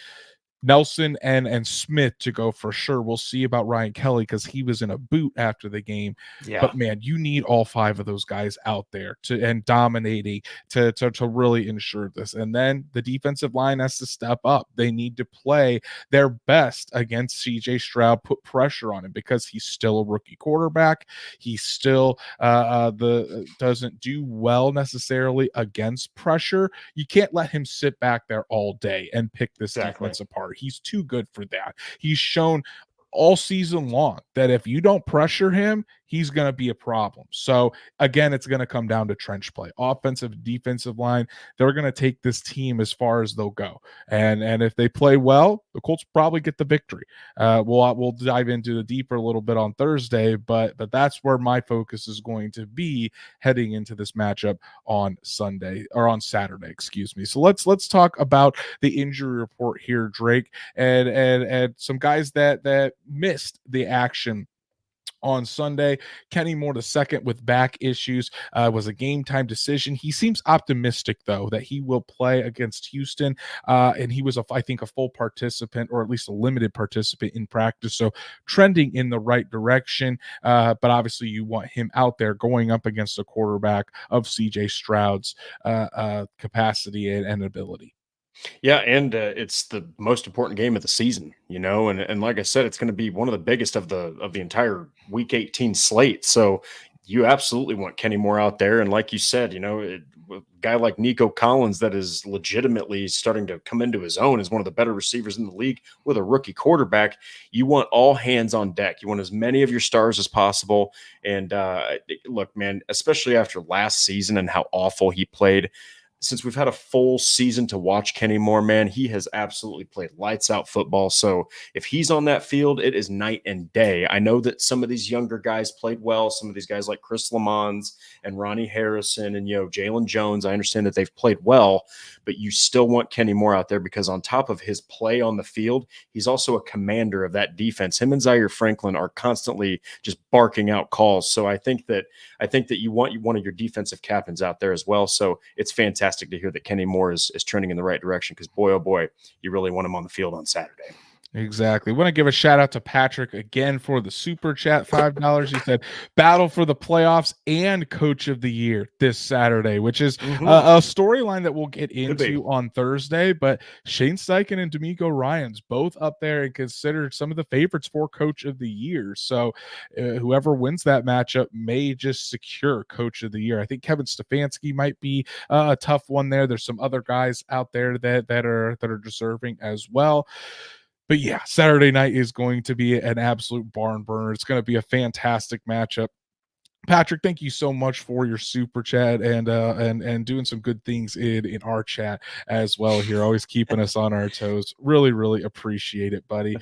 Nelson and Smith to go for sure. We'll see about Ryan Kelly, because he was in a boot after the game. Yeah. But man, you need all 5 of those guys out there and dominating to really ensure this. And then the defensive line has to step up. They need to play their best against CJ Stroud, put pressure on him, because he's still a rookie quarterback. He still doesn't do well necessarily against pressure. You can't let him sit back there all day and pick this defense apart. He's too good for that. He's shown all season long that if you don't pressure him, he's going to be a problem. So again, it's going to come down to trench play, offensive, defensive line. They're going to take this team as far as they'll go. And if they play well, the Colts probably get the victory. We'll dive into the deeper a little bit on Thursday, but that's where my focus is going to be heading into this matchup on Sunday, or on Saturday, excuse me. So let's talk about the injury report here, Drake, and some guys that missed the action on Sunday. Kenny Moore II with back issues was a game time decision. He seems optimistic, though, that he will play against Houston. And he was, I think, a full participant, or at least a limited participant in practice. So trending in the right direction. But obviously, you want him out there going up against a quarterback of CJ Stroud's capacity and ability. Yeah, and it's the most important game of the season, and like I said, it's going to be one of the biggest of the entire Week 18 slate. So you absolutely want Kenny Moore out there, and like you said, a guy like Nico Collins that is legitimately starting to come into his own, is one of the better receivers in the league with a rookie quarterback. You want all hands on deck. You want as many of your stars as possible. And look, man, especially after last season and how awful he played, since we've had a full season to watch Kenny Moore, man, he has absolutely played lights out football. So if he's on that field, it is night and day. I know that some of these younger guys played well. Some of these guys like Chris Lamons and Ronnie Harrison and, Jalen Jones, I understand that they've played well, but you still want Kenny Moore out there, because on top of his play on the field, he's also a commander of that defense. Him and Zaire Franklin are constantly just barking out calls. So I think that you want one of your defensive captains out there as well. So it's fantastic to hear that Kenny Moore is trending in the right direction, because boy, oh boy, you really want him on the field on Saturday. Exactly. Want to give a shout out to Patrick again for the super chat, $5. He said battle for the playoffs and coach of the year this Saturday, which is a storyline that we'll get into on Thursday. But Shane Steichen and D'Amico Ryans both up there and considered some of the favorites for coach of the year. So whoever wins that matchup may just secure coach of the year. I think Kevin Stefanski might be a tough one there. There's some other guys out there that are deserving as well. But yeah, Saturday night is going to be an absolute barn burner. It's going to be a fantastic matchup. Patrick, thank you so much for your super chat and doing some good things in our chat as well here, always keeping us on our toes. Really, really appreciate it, buddy.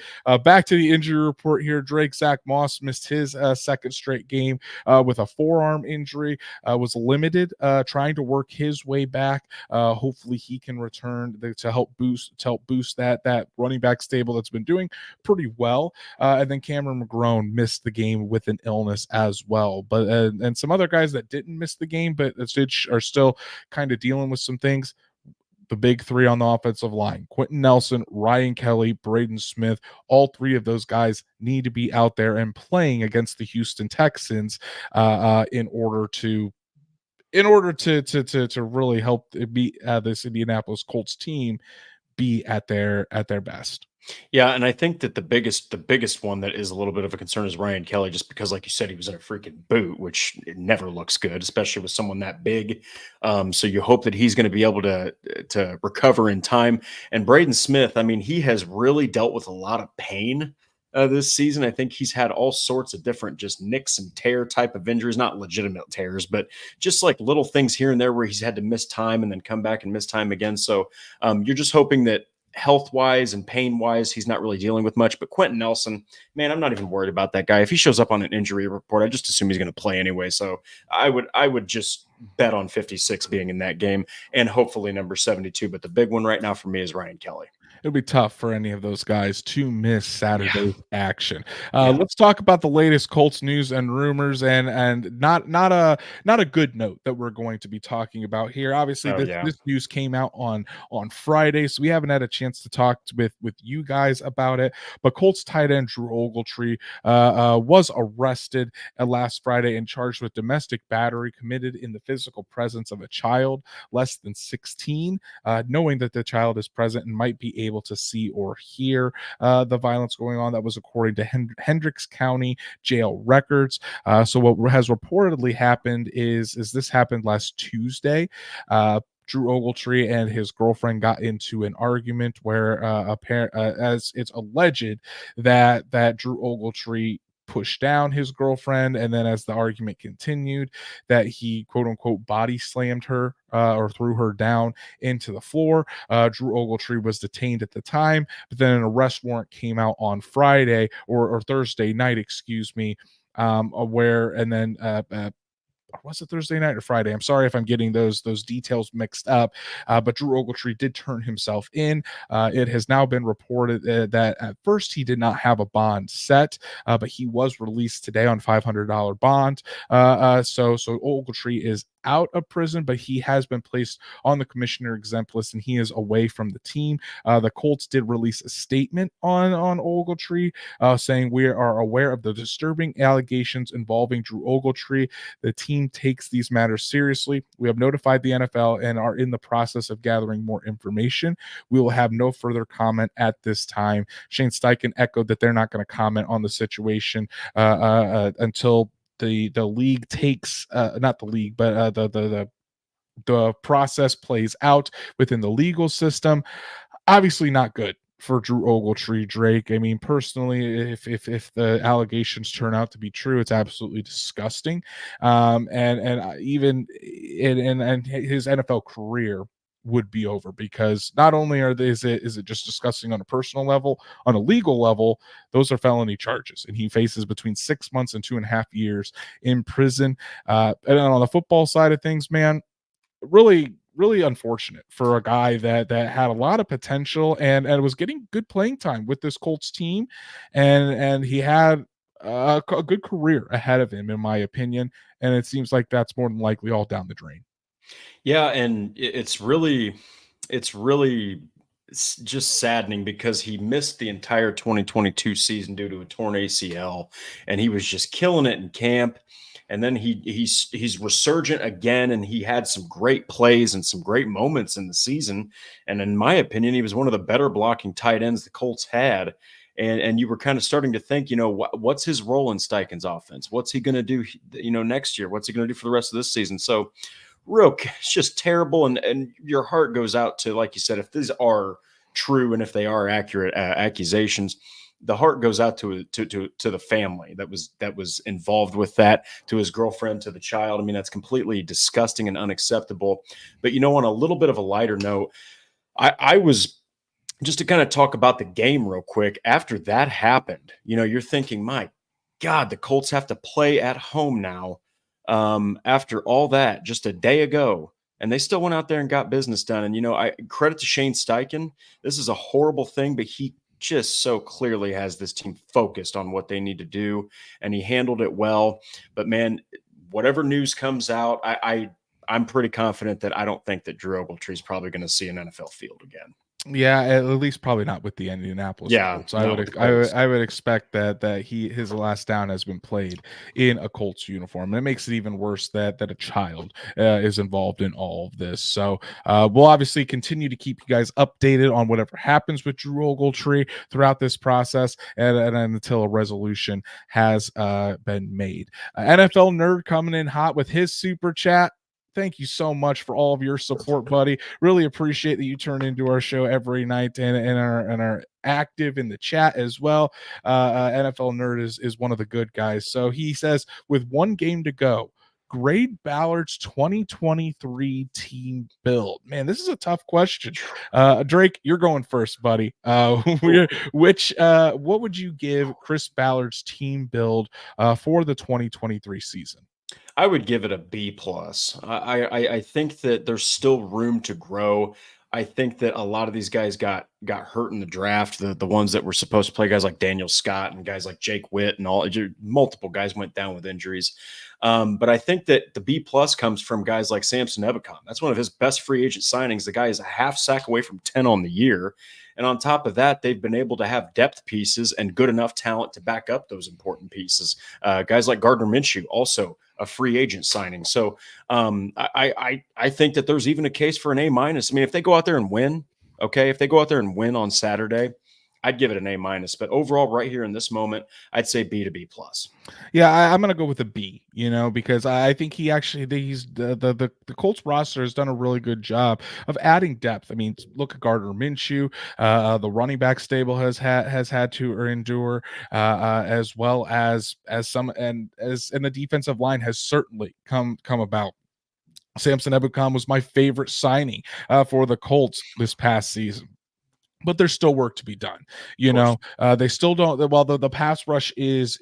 Back to the injury report here. Drake Zach Moss missed his second straight game with a forearm injury, was limited, trying to work his way back. Hopefully he can return to help boost that running back stable that's been doing pretty well. And then Cameron McGrone missed the game with an illness as well. But and some other guys that didn't miss the game, but are still kind of dealing with some things. The big three on the offensive line: Quentin Nelson, Ryan Kelly, Braden Smith. All three of those guys need to be out there and playing against the Houston Texans in order to really help beat this Indianapolis Colts team be at their best. Yeah, and I think that the biggest one that is a little bit of a concern is Ryan Kelly, just because, like you said, he was in a freaking boot, which it never looks good, especially with someone that big. So you hope that he's going to be able to recover in time. And Braden Smith, I mean, he has really dealt with a lot of pain this season. I think he's had all sorts of different just nicks and tear type of injuries, not legitimate tears, but just like little things here and there where he's had to miss time and then come back and miss time again. So you're just hoping that health wise and pain wise, he's not really dealing with much. But Quentin Nelson, man, I'm not even worried about that guy. If he shows up on an injury report, I just assume he's going to play anyway. So I would just bet on 56 being in that game, and hopefully number 72. But the big one right now for me is Ryan Kelly. It'll be tough for any of those guys to miss Saturday's action. Yeah. Let's talk about the latest Colts news and rumors, and not a good note that we're going to be talking about here. Obviously, this news came out on Friday, so we haven't had a chance to talk with you guys about it. But Colts tight end Drew Ogletree was arrested last Friday and charged with domestic battery committed in the physical presence of a child less than 16, knowing that the child is present and might be able to see or hear the violence going on. That was according to Hendricks County jail records. So what has reportedly happened is this happened last Tuesday. Drew Ogletree and his girlfriend got into an argument where as it's alleged that Drew Ogletree pushed down his girlfriend, and then as the argument continued, that he quote unquote body slammed her or threw her down into the floor. Drew Ogletree was detained at the time, but then an arrest warrant came out on Friday or Thursday night, excuse me, where and then or was it Thursday night or Friday? I'm sorry if I'm getting those details mixed up. But Drew Ogletree did turn himself in. It has now been reported that at first he did not have a bond set, but he was released today on $500 bond. So Ogletree is out of prison, but he has been placed on the commissioner exempt list and he is away from the team. The Colts did release a statement on Ogletree saying we are aware of the disturbing allegations involving Drew Ogletree. The team takes these matters seriously. We have notified the NFL and are in the process of gathering more information. We will have no further comment at this time. Shane Steichen echoed that they're not going to comment on the situation until the league takes not the league, but the process plays out within the legal system. Obviously, not good for Drew Ogletree, Drake. I mean, personally, if the allegations turn out to be true, it's absolutely disgusting. And even and his NFL career would be over, because not only is it just disgusting on a personal level, on a legal level, those are felony charges, and he faces between 6 months and 2.5 years in prison. And then on the football side of things, man, really unfortunate for a guy that had a lot of potential and was getting good playing time with this Colts team, and he had a good career ahead of him, in my opinion. And it seems like that's more than likely all down the drain. Yeah, and it's just saddening because he missed the entire 2022 season due to a torn ACL, and he was just killing it in camp. And then he's resurgent again, and he had some great plays and some great moments in the season. And in my opinion, he was one of the better blocking tight ends the Colts had. And you were kind of starting to think, what's his role in Steichen's offense? What's he going to do, next year? What's he going to do for the rest of this season? So it's just terrible. And your heart goes out to, like you said, if these are true and if they are accurate accusations, the heart goes out to the family that was involved with that, to his girlfriend, to the child. I mean, that's completely disgusting and unacceptable. But on a little bit of a lighter note, I was, just to kind of talk about the game real quick, after that happened, you're thinking, my God, the Colts have to play at home now. After all that, just a day ago, and they still went out there and got business done. And, I credit to Shane Steichen. This is a horrible thing, but he just so clearly has this team focused on what they need to do, and he handled it well. But man, whatever news comes out, I'm pretty confident that I don't think that Drew Ogletree is probably going to see an NFL field again. Yeah, at least probably not with the Indianapolis Colts. I would expect that his last down has been played in a Colts uniform, and it makes it even worse that a child is involved in all of this. So we'll obviously continue to keep you guys updated on whatever happens with Drew Ogletree throughout this process, and until a resolution has been made. NFL Nerd coming in hot with his super chat. Thank you so much for all of your support, buddy. Really appreciate that you turn into our show every night and are active in the chat as well. NFL Nerd is one of the good guys. So he says, with one game to go, grade Ballard's 2023 team build. Man, this is a tough question. Drake, you're going first, buddy. What would you give Chris Ballard's team build for the 2023 season? I would give it a B plus. I think that there's still room to grow. I think that a lot of these guys got hurt in the draft. The ones that were supposed to play, guys like Daniel Scott and guys like Jake Witt and multiple guys went down with injuries. But I think that the B plus comes from guys like Samson Ebicom. That's one of his best free agent signings. The guy is a half sack away from 10 on the year. And on top of that, they've been able to have depth pieces and good enough talent to back up those important pieces. Guys like Gardner Minshew, also a free agent signing. So I think that there's even a case for an A minus. I mean, if they go out there and win, okay, if they go out there and win on Saturday, I'd give it an A-. But overall, right here in this moment, I'd say B to B plus. Yeah, I'm gonna go with a B, because I think he's the Colts roster has done a really good job of adding depth. I mean, look at Gardner Minshew, the running back stable has had to endure, as well as some and the defensive line has certainly come about. Samson Ebukam was my favorite signing for the Colts this past season, but there's still work to be done. Of course. They still don't. While the pass rush is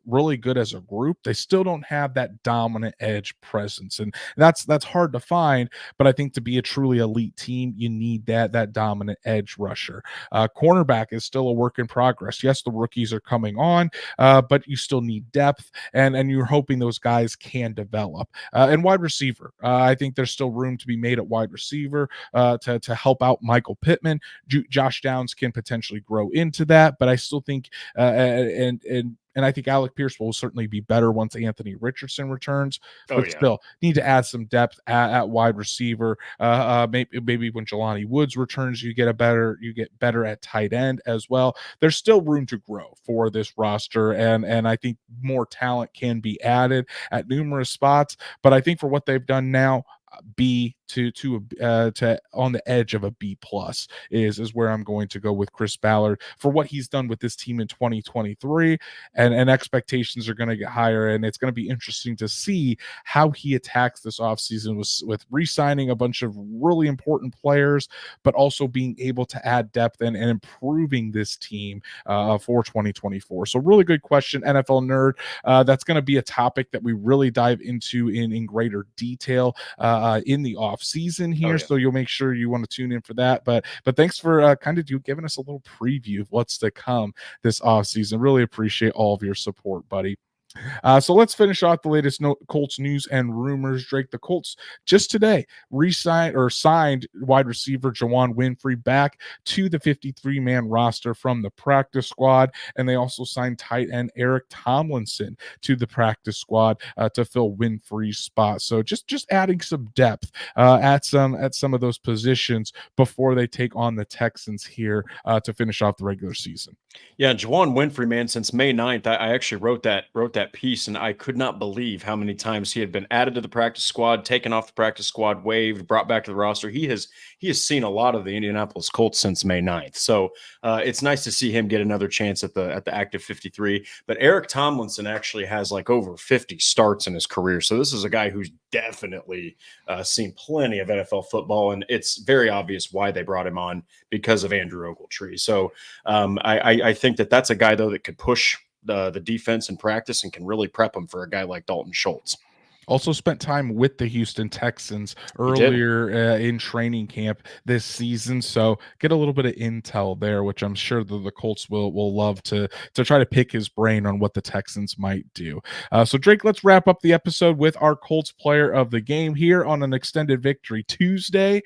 really good as a group, they still don't have that dominant edge presence, and that's hard to find. But I think to be a truly elite team, you need that dominant edge rusher. Cornerback is still a work in progress. Yes, the rookies are coming on, but you still need depth, and you're hoping those guys can develop. And wide receiver, I think there's still room to be made at wide receiver to help out Michael Pittman. Josh Downs can potentially grow into that, but I still think and I think Alec Pierce will certainly be better once Anthony Richardson returns. Oh But yeah. still, need to add some depth at wide receiver. Maybe when Jelani Woods returns, you get better at tight end as well. There's still room to grow for this roster, and I think more talent can be added at numerous spots. But I think for what they've done now, B to on the edge of a B plus is where I'm going to go with Chris Ballard for what he's done with this team in 2023, and expectations are going to get higher, and it's going to be interesting to see how he attacks this offseason with re-signing a bunch of really important players, but also being able to add depth and improving this team for 2024. So really good question, NFL nerd. That's going to be a topic that we really dive into in greater detail in the off season here. Oh, yeah. So you'll make sure you want to tune in for that. But thanks for giving us a little preview of what's to come this off season. Really appreciate all of your support, buddy. So let's finish off the latest Colts news and rumors. Drake, the Colts just today signed wide receiver Juwann Winfree back to the 53-man roster from the practice squad, and they also signed tight end Eric Tomlinson to the practice squad to fill Winfree's spot. So just adding some depth at some of those positions before they take on the Texans here to finish off the regular season. Yeah, Juwann Winfree, man, since May 9th, I actually wrote that piece, and I could not believe how many times he had been added to the practice squad, taken off the practice squad, waived, brought back to the roster. He has seen a lot of the Indianapolis Colts since May 9th. So it's nice to see him get another chance at the active 53. But Eric Tomlinson actually has like over 50 starts in his career. So this is a guy who's definitely seen plenty of NFL football, and it's very obvious why they brought him on, because of Andrew Ogletree. So I think that's a guy, though, that could push the defense in practice and can really prep them for a guy like Dalton Schultz. Also spent time with the Houston Texans earlier in training camp this season, so get a little bit of intel there, which I'm sure the Colts will love to try to pick his brain on what the Texans might do. So Drake, let's wrap up the episode with our Colts player of the game here on an extended victory Tuesday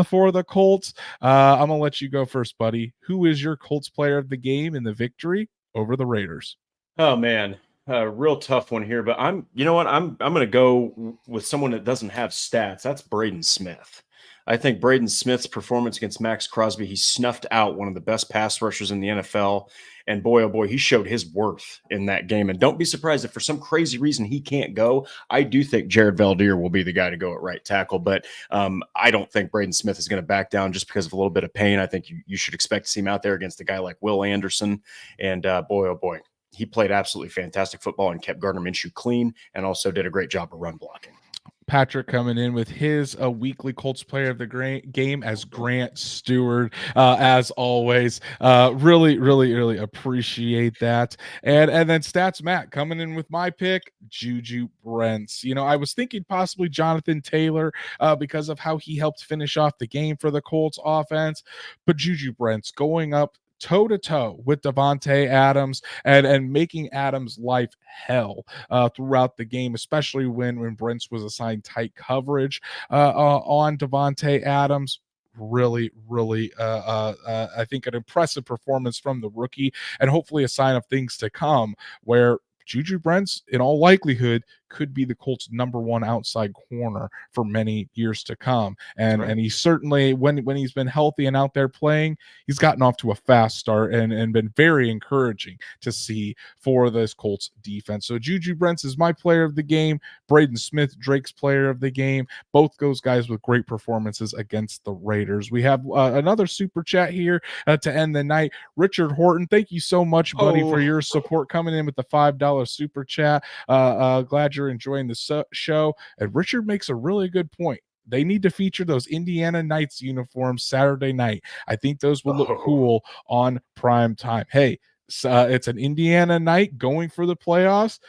for the Colts. I'm gonna let you go first, buddy. Who is your Colts player of the game in the victory over the Raiders? Oh man, real tough one here, but you know what? I'm going to go with someone that doesn't have stats. That's Braden Smith. I think Braden Smith's performance against Max Crosby, he snuffed out one of the best pass rushers in the NFL. And boy, oh boy, he showed his worth in that game. And don't be surprised if for some crazy reason he can't go. I do think Jared Valdir will be the guy to go at right tackle, but I don't think Braden Smith is going to back down just because of a little bit of pain. I think you should expect to see him out there against a guy like Will Anderson. And boy, oh boy, he played absolutely fantastic football and kept Gardner Minshew clean, and also did a great job of run blocking. Patrick coming in with his weekly Colts player of the game as Grant Stewart, as always. Really appreciate that. And then Stats Matt coming in with my pick, Juju Brents. I was thinking possibly Jonathan Taylor because of how he helped finish off the game for the Colts offense, but Juju Brents going up toe-to-toe with Davante Adams and making Adams' life hell throughout the game, especially when Brents was assigned tight coverage on Davante Adams. Really, I think an impressive performance from the rookie, and hopefully a sign of things to come, where Juju Brents, in all likelihood, could be the Colts' number one outside corner for many years to come. And he certainly, when he's been healthy and out there playing, he's gotten off to a fast start and been very encouraging to see for this Colts defense. So Juju Brents is my player of the game. Braden Smith, Drake's player of the game. Both those guys with great performances against the Raiders. We have another super chat here to end the night. Richard Horton, thank you so much, buddy, for your support, coming in with the $5 super chat. Glad you're enjoying the show. And Richard makes a really good point. They need to feature those Indiana Knights uniforms Saturday night. I think those will look cool on prime time. Hey, it's an Indiana night going for the playoffs.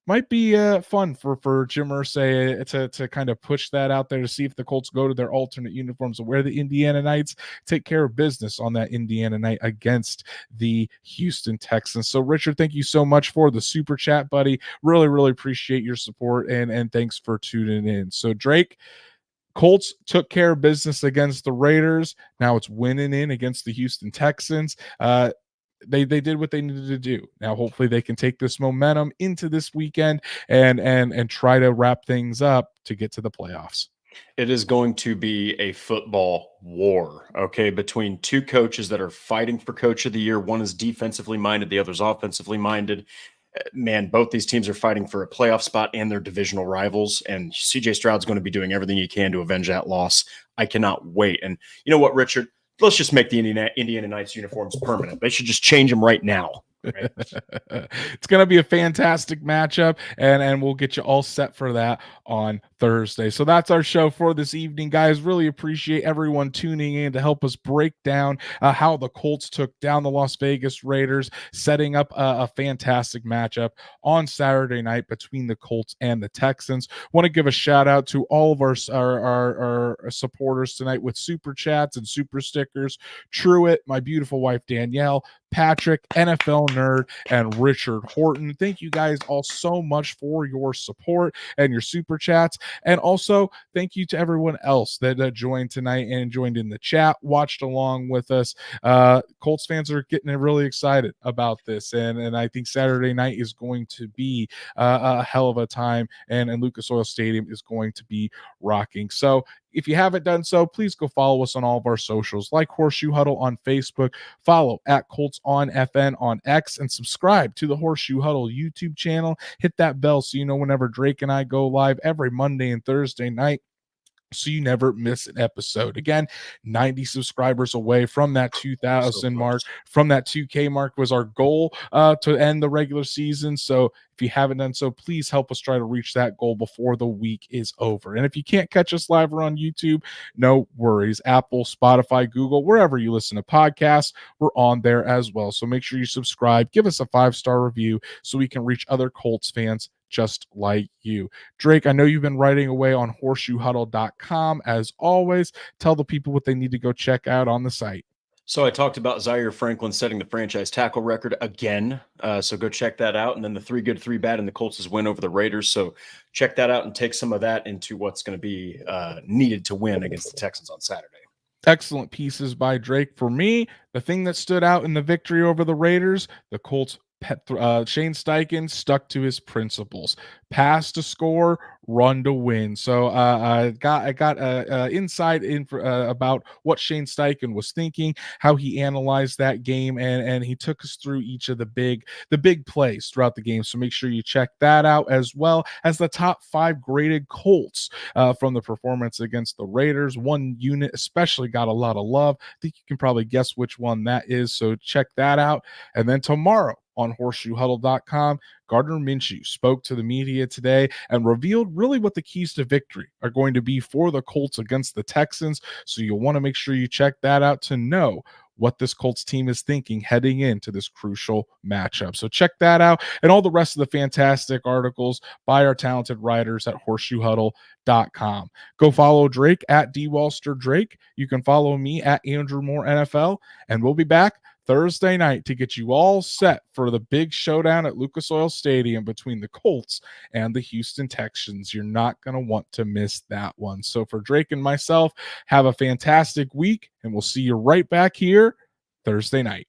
Might be fun for Jim Irsay to kind of push that out there to see if the Colts go to their alternate uniforms and wear the Indiana Knights, take care of business on that Indiana night against the Houston Texans. So, Richard, thank you so much for the super chat, buddy. Really, really appreciate your support, and thanks for tuning in. So, Drake, Colts took care of business against the Raiders. Now it's winning in against the Houston Texans. They did what they needed to do. Now, hopefully, they can take this momentum into this weekend and try to wrap things up to get to the playoffs. It is going to be a football war, okay, between two coaches that are fighting for Coach of the Year. One is defensively minded, the other's offensively minded. Man, both these teams are fighting for a playoff spot and their divisional rivals, and CJ Stroud's going to be doing everything he can to avenge that loss. I cannot wait. And you know what, Richard? Let's just make the Indiana Knights uniforms permanent. They should just change them right now. Right? It's going to be a fantastic matchup, and we'll get you all set for that on Thursday. So that's our show for this evening, guys. Really appreciate everyone tuning in to help us break down how the Colts took down the Las Vegas Raiders, setting up a fantastic matchup on Saturday night between the Colts and the Texans. Want to give a shout out to all of our supporters tonight with super chats and super stickers. Truett, my beautiful wife Danielle, Patrick, NFL Nerd, and Richard Horton. Thank you guys all so much for your support and your super chats. And also, thank you to everyone else that joined tonight and joined in the chat, watched along with us. Colts fans are getting really excited about this. And I think Saturday night is going to be a hell of a time. And Lucas Oil Stadium is going to be rocking. So, if you haven't done so, please go follow us on all of our socials, like Horseshoe Huddle on Facebook, follow at Colts on FN on X, and subscribe to the Horseshoe Huddle YouTube channel. Hit that bell so you know whenever Drake and I go live every Monday and Thursday night, so you never miss an episode. Again, 90 subscribers away from that 2,000 mark, from that 2K mark was our goal to end the regular season. So if you haven't done so, please help us try to reach that goal before the week is over. And if you can't catch us live or on YouTube, no worries. Apple, Spotify, Google, wherever you listen to podcasts, we're on there as well. So make sure you subscribe, give us a 5-star review so we can reach other Colts fans just like you. Drake, I know you've been writing away on horseshoehuddle.com. As always, tell the people what they need to go check out on the site. So I talked about Zaire Franklin setting the franchise tackle record again. So go check that out. And then the 3 good, 3 bad, and the Colts' win over the Raiders. So check that out and take some of that into what's going to be needed to win against the Texans on Saturday. Excellent pieces by Drake. For me, the thing that stood out in the victory over the Raiders, the Colts Shane Steichen stuck to his principles: pass to score, run to win. So I got insight about what Shane Steichen was thinking, how he analyzed that game, and he took us through each of the big plays throughout the game. So make sure you check that out, as well as the top 5 graded Colts from the performance against the Raiders. One unit especially got a lot of love. I think you can probably guess which one that is. So check that out. And then tomorrow on horseshoehuddle.com, Gardner Minshew spoke to the media today and revealed really what the keys to victory are going to be for the Colts against the Texans. So you'll want to make sure you check that out to know what this Colts team is thinking heading into this crucial matchup. So check that out and all the rest of the fantastic articles by our talented writers at horseshoehuddle.com. Go follow Drake at DWalsterDrake. You can follow me at Andrew Moore NFL, and we'll be back Thursday night to get you all set for the big showdown at Lucas Oil Stadium between the Colts and the Houston Texans. You're not going to want to miss that one. So for Drake and myself, have a fantastic week, and we'll see you right back here Thursday night.